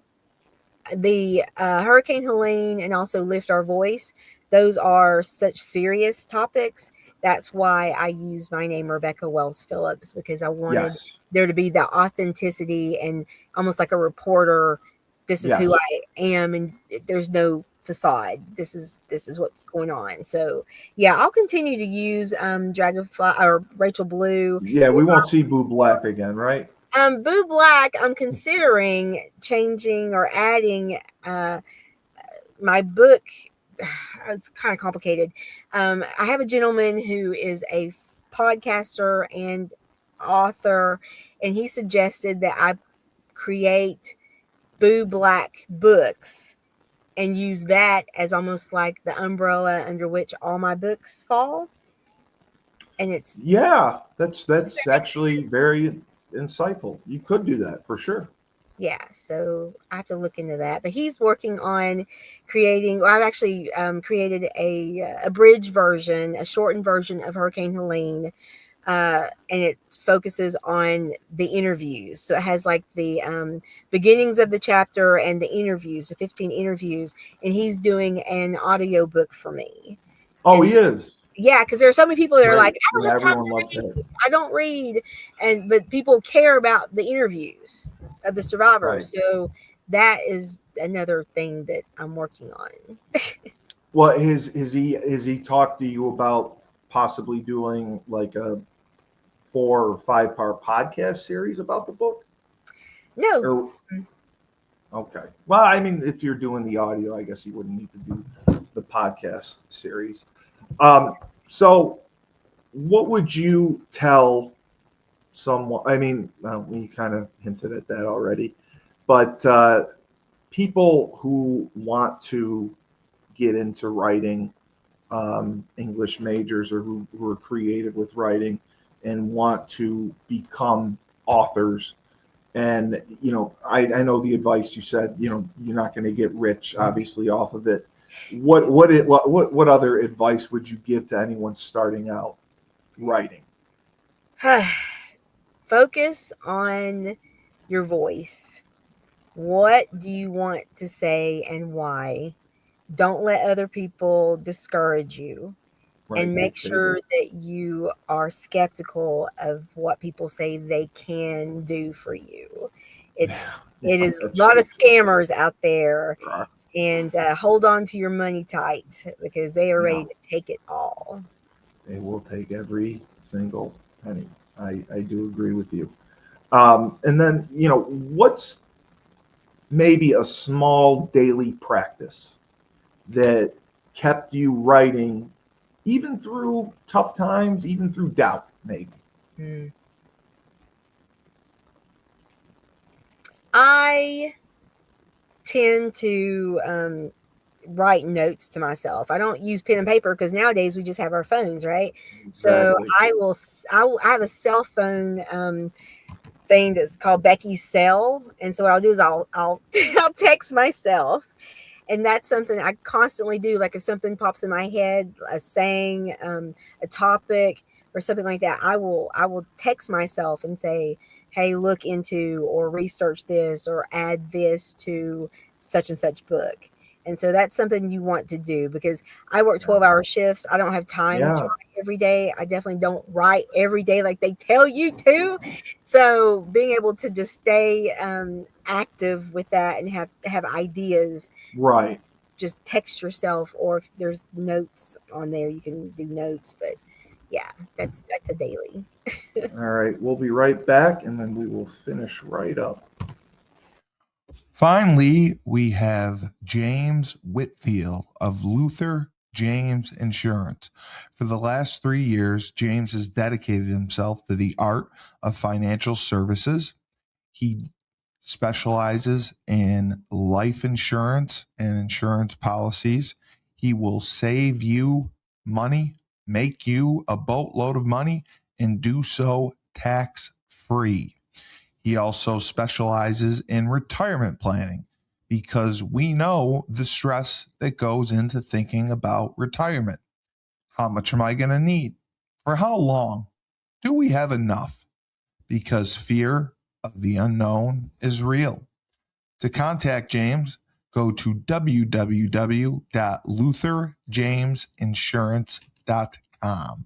B: the Hurricane Helene and also Lift Our Voice. Those are such serious topics. That's why I use my name, Rebecca Wells Phillips, because I wanted
A: Yes.
B: there to be that authenticity and almost like a reporter. This is who
A: Yes.
B: I am, and there's no facade. This is what's going on. So yeah, I'll continue to use Dragonfly or Rachel Blue.
A: Yeah, we won't see Boo Black again, right?
B: Boo Black, I'm considering changing or adding my book. It's kind of complicated. I have a gentleman who is a podcaster and author, and he suggested that I create Boo Black books and use that as almost like the umbrella under which all my books fall. And it's
A: Yeah, that's
B: does that make
A: actually
B: sense?
A: very insightful. You could do that for sure.
B: Yeah, so I have to look into that. But he's working on creating. Well, I've actually created a bridge version, a shortened version of Hurricane Helene, and it focuses on the interviews. So it has like the beginnings of the chapter and the interviews, the 15 interviews, and he's doing an audio book for me.
A: Oh,
B: And
A: he is.
B: yeah, because there are so many people that are like,
A: Great.
B: I don't
A: Yeah,
B: have time
A: everyone
B: to
A: loves that.
B: read. I don't read, but people care about the interviews of the
A: Right.
B: survivors. So that is another thing that I'm working on.
A: Well, is he talked to you about possibly doing like a 4 or 5 part podcast series about the book?
B: No,
A: Or okay. Well, I mean, if you're doing the audio, I guess you wouldn't need to do the podcast series. So what would you tell someone? I mean, we kind of hinted at that already, but people who want to get into writing, English majors, or who are creative with writing and want to become authors. And I know the advice you said. You're not going to get rich, obviously, off of it. What other advice would you give to anyone starting out writing?
B: focus on your voice. What do you want to say and why? Don't let other people discourage you.
A: Right,
B: And
A: big
B: make sure
A: favorite.
B: that you are skeptical of what people say they can do for you. It's
A: Yeah,
B: it
A: yeah,
B: is a
A: that's
B: lot of
A: true too.
B: scammers out there,
A: There are.
B: and hold on to your money tight because they are ready
A: Yeah,
B: to take it all.
A: they will take every single penny. I do agree with you. And then, what's maybe a small daily practice that kept you writing even through tough times, even through doubt, maybe?
B: Hmm. I tend to write notes to myself. I don't use pen and paper because nowadays we just have our phones, right? So
A: Exactly.
B: I have a cell phone thing that's called Becky's Cell, and so what I'll do is I'll I'll text myself, and that's something I constantly do. Like if something pops in my head, a saying, a topic, or something like that, I will text myself and say, "Hey, look into or research this or add this to such and such book." And so that's something you want to do because I work
A: Yeah.
B: 12-hour shifts. I don't have time to
A: Yeah.
B: write every day. I definitely don't write every day like they tell you to. So being able to just stay active with that and have ideas,
A: Right.
B: just text yourself, or if there's notes on there, you can do notes. But yeah, that's a daily.
A: All right. We'll be right back, and then we will finish right up.
C: Finally, we have James Whitfield of Luther James Insurance. For the last 3 years, James has dedicated himself to the art of financial services. He specializes in life insurance and insurance policies. He will save you money, make you a boatload of money, and do so tax free. He also specializes in retirement planning because we know the stress that goes into thinking about retirement. How much am I going to need? For how long do we have enough? Because fear of the unknown is real. To contact James, go to www.lutherjamesinsurance.com.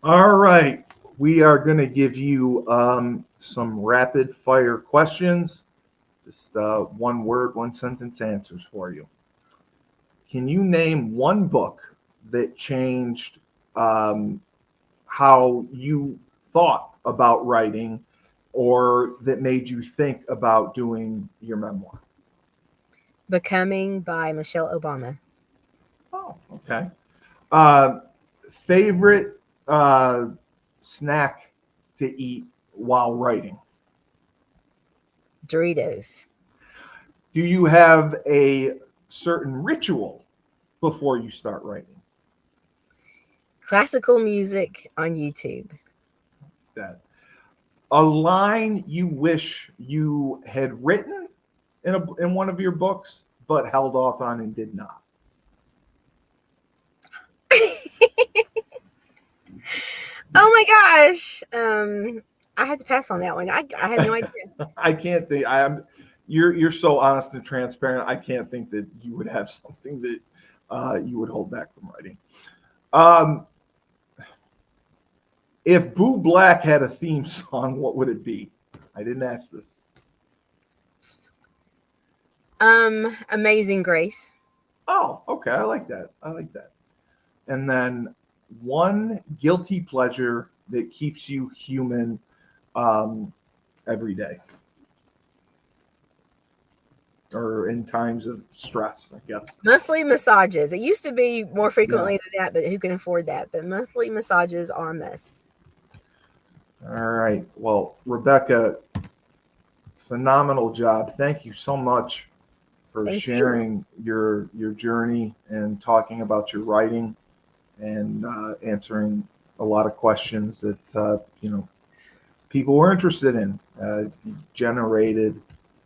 A: All right. We are going to give you some rapid fire questions. Just one word, one sentence answers for you. Can you name one book that changed how you thought about writing or that made you think about doing your memoir?
B: Becoming by Michelle Obama.
A: Oh, okay. Favorite snack to eat while writing?
B: Doritos.
A: Do you have a certain ritual before you start writing?
B: Classical music on YouTube.
A: That a line you wish you had written in one of your books, but held off on and did not.
B: Oh my gosh. I had to pass on that one. I had no idea.
A: I can't think. You're so honest and transparent. I can't think that you would have something that you would hold back from writing. If Boo Black had a theme song, what would it be? I didn't ask this.
B: Amazing Grace.
A: Oh, okay. I like that. And then one guilty pleasure that keeps you human every day or in times of stress, I guess.
B: Monthly massages. It used to be more frequently than that, but who can afford that? But monthly massages are a must.
A: All right. Well, Rebecca, phenomenal job. Thank you so much for sharing your journey and talking about your writing and answering a lot of questions that people were interested in. You generated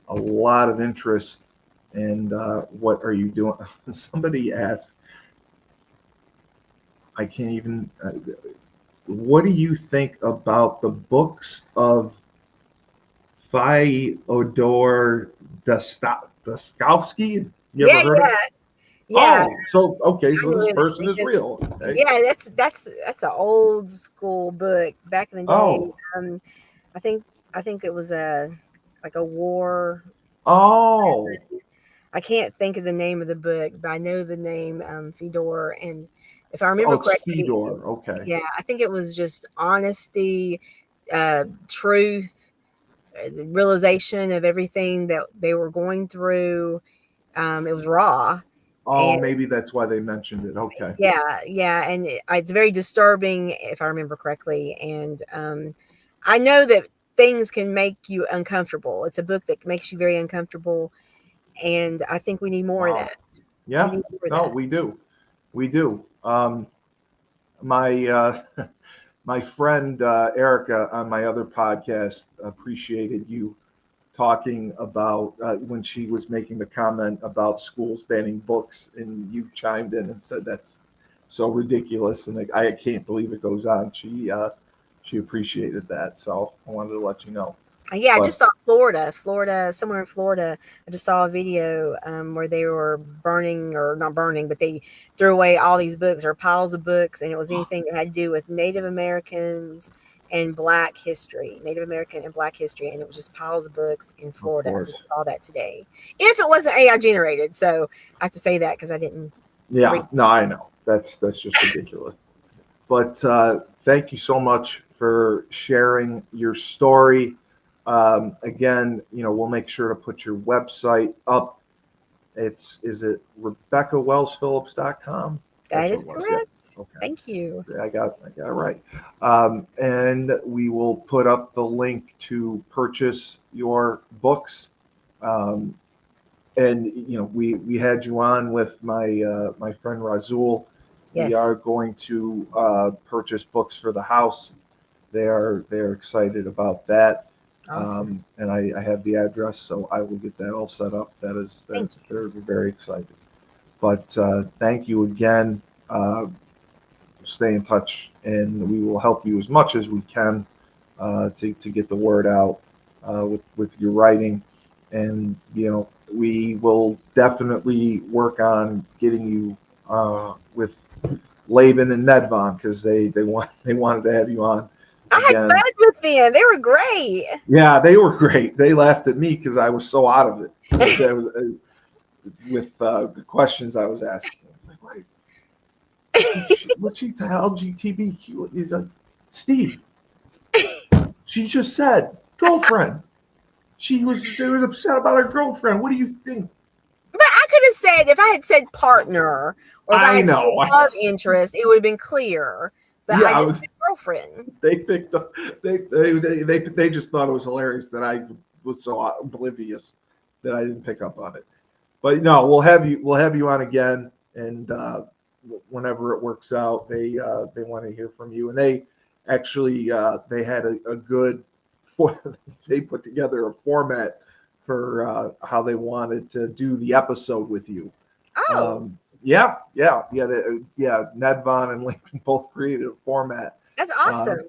A: a lot of interest in what are you doing. Somebody asked, I can't even. What do you think about the books of Fyodor Dostoevsky? You ever heard of it?
B: Yeah.
A: Oh, so okay, so this person is real. Okay.
B: Yeah, that's an old school book back in the day.
A: Oh.
B: I think it was a war.
A: Oh.
B: I can't think of the name of the book, but I know the name Fedor, and if I remember correctly,
A: Fedor. Okay.
B: Yeah, I think it was just honesty, truth, the realization of everything that they were going through. It was raw.
A: Oh,
B: and,
A: maybe that's why they mentioned it. Okay.
B: Yeah, and it's very disturbing if I remember correctly. And I know that things can make you uncomfortable. It's a book that makes you very uncomfortable, and I think we need more of that.
A: Yeah. We do. We do. My my friend Erica on my other podcast appreciated you talking about when she was making the comment about schools banning books, and you chimed in and said that's so ridiculous, and I can't believe it goes on. She appreciated that, so I wanted to let you know.
B: Yeah, I just saw Florida, somewhere in Florida. I just saw a video where they were burning, or not burning, but they threw away all these books or piles of books, and it was anything that had to do with Native Americans and Black history, and it was just piles of books in Florida. I just saw that today. If it wasn't AI generated, so I have to say that because I didn't.
A: Yeah, no, I know that's just ridiculous. But thank you so much for sharing your story. Again, we'll make sure to put your website up. Is it RebeccaWellsPhillips.com?
B: That is correct. Yeah. Okay. Thank you.
A: I got it right. And we will put up the link to purchase your books. And we had you on with my friend Razul. Yes. We are going to purchase books for the house. They're excited about that. Awesome. And I have the address, so I will get that all set up. They're very excited. But thank you again. uh, stay in touch, and we will help you as much as we can to get the word out with your writing. And we will definitely work on getting you with Laban and Nedvon, because they wanted to have you on
B: I had
A: again.
B: fun with them. They were great.
A: Yeah, they were great. They laughed at me because I was so out of it with the questions I was asking. I was like, wait, what's she the LGBTQ? He's like, Steve, she just said girlfriend. She was upset about her girlfriend. What do you think?
B: But I could have said, if I had said partner, or if I had said love interest, it would have been clear. But yeah, I just said girlfriend.
A: They picked up. They just thought it was hilarious that I was so oblivious that I didn't pick up on it. But no, we'll have you on again, and whenever it works out, they want to hear from you, and they actually they had a good. They put together a format for how they wanted to do the episode with you.
B: Oh.
A: Yeah. Nedvon and Lincoln both created a format.
B: That's awesome.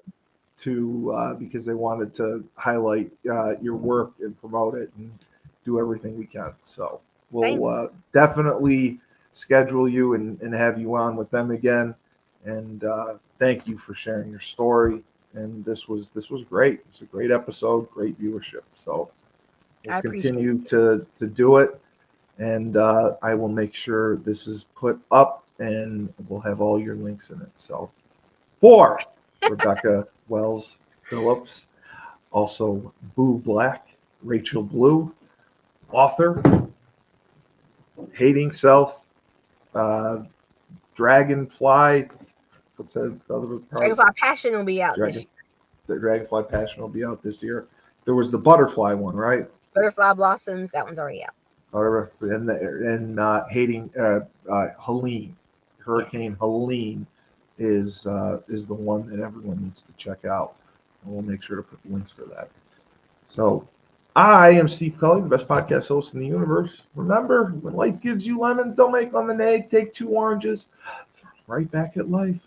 A: Because they wanted to highlight your work and promote it and do everything we can. So we'll definitely schedule you and have you on with them again. And thank you for sharing your story. And this was great. It's a great episode, great viewership. So we'll continue to do it. And I will make sure this is put up, and we'll have all your links in it. So for Rebecca Wells Phillips, also Boo Black, Rachel Blue, author, Hating Self, Dragonfly. What's that other part?
B: Dragonfly Passion will be out this year.
A: The Dragonfly Passion will be out this year. There was the Butterfly one, right?
B: Butterfly Blossoms. That one's already out.
A: And Hating Helene, Hurricane Helene is the one that everyone needs to check out. And we'll make sure to put the links for that. So I am Steve Cully, the best podcast host in the universe. Remember, when life gives you lemons, don't make lemonade. Take 2 oranges. Right back at life.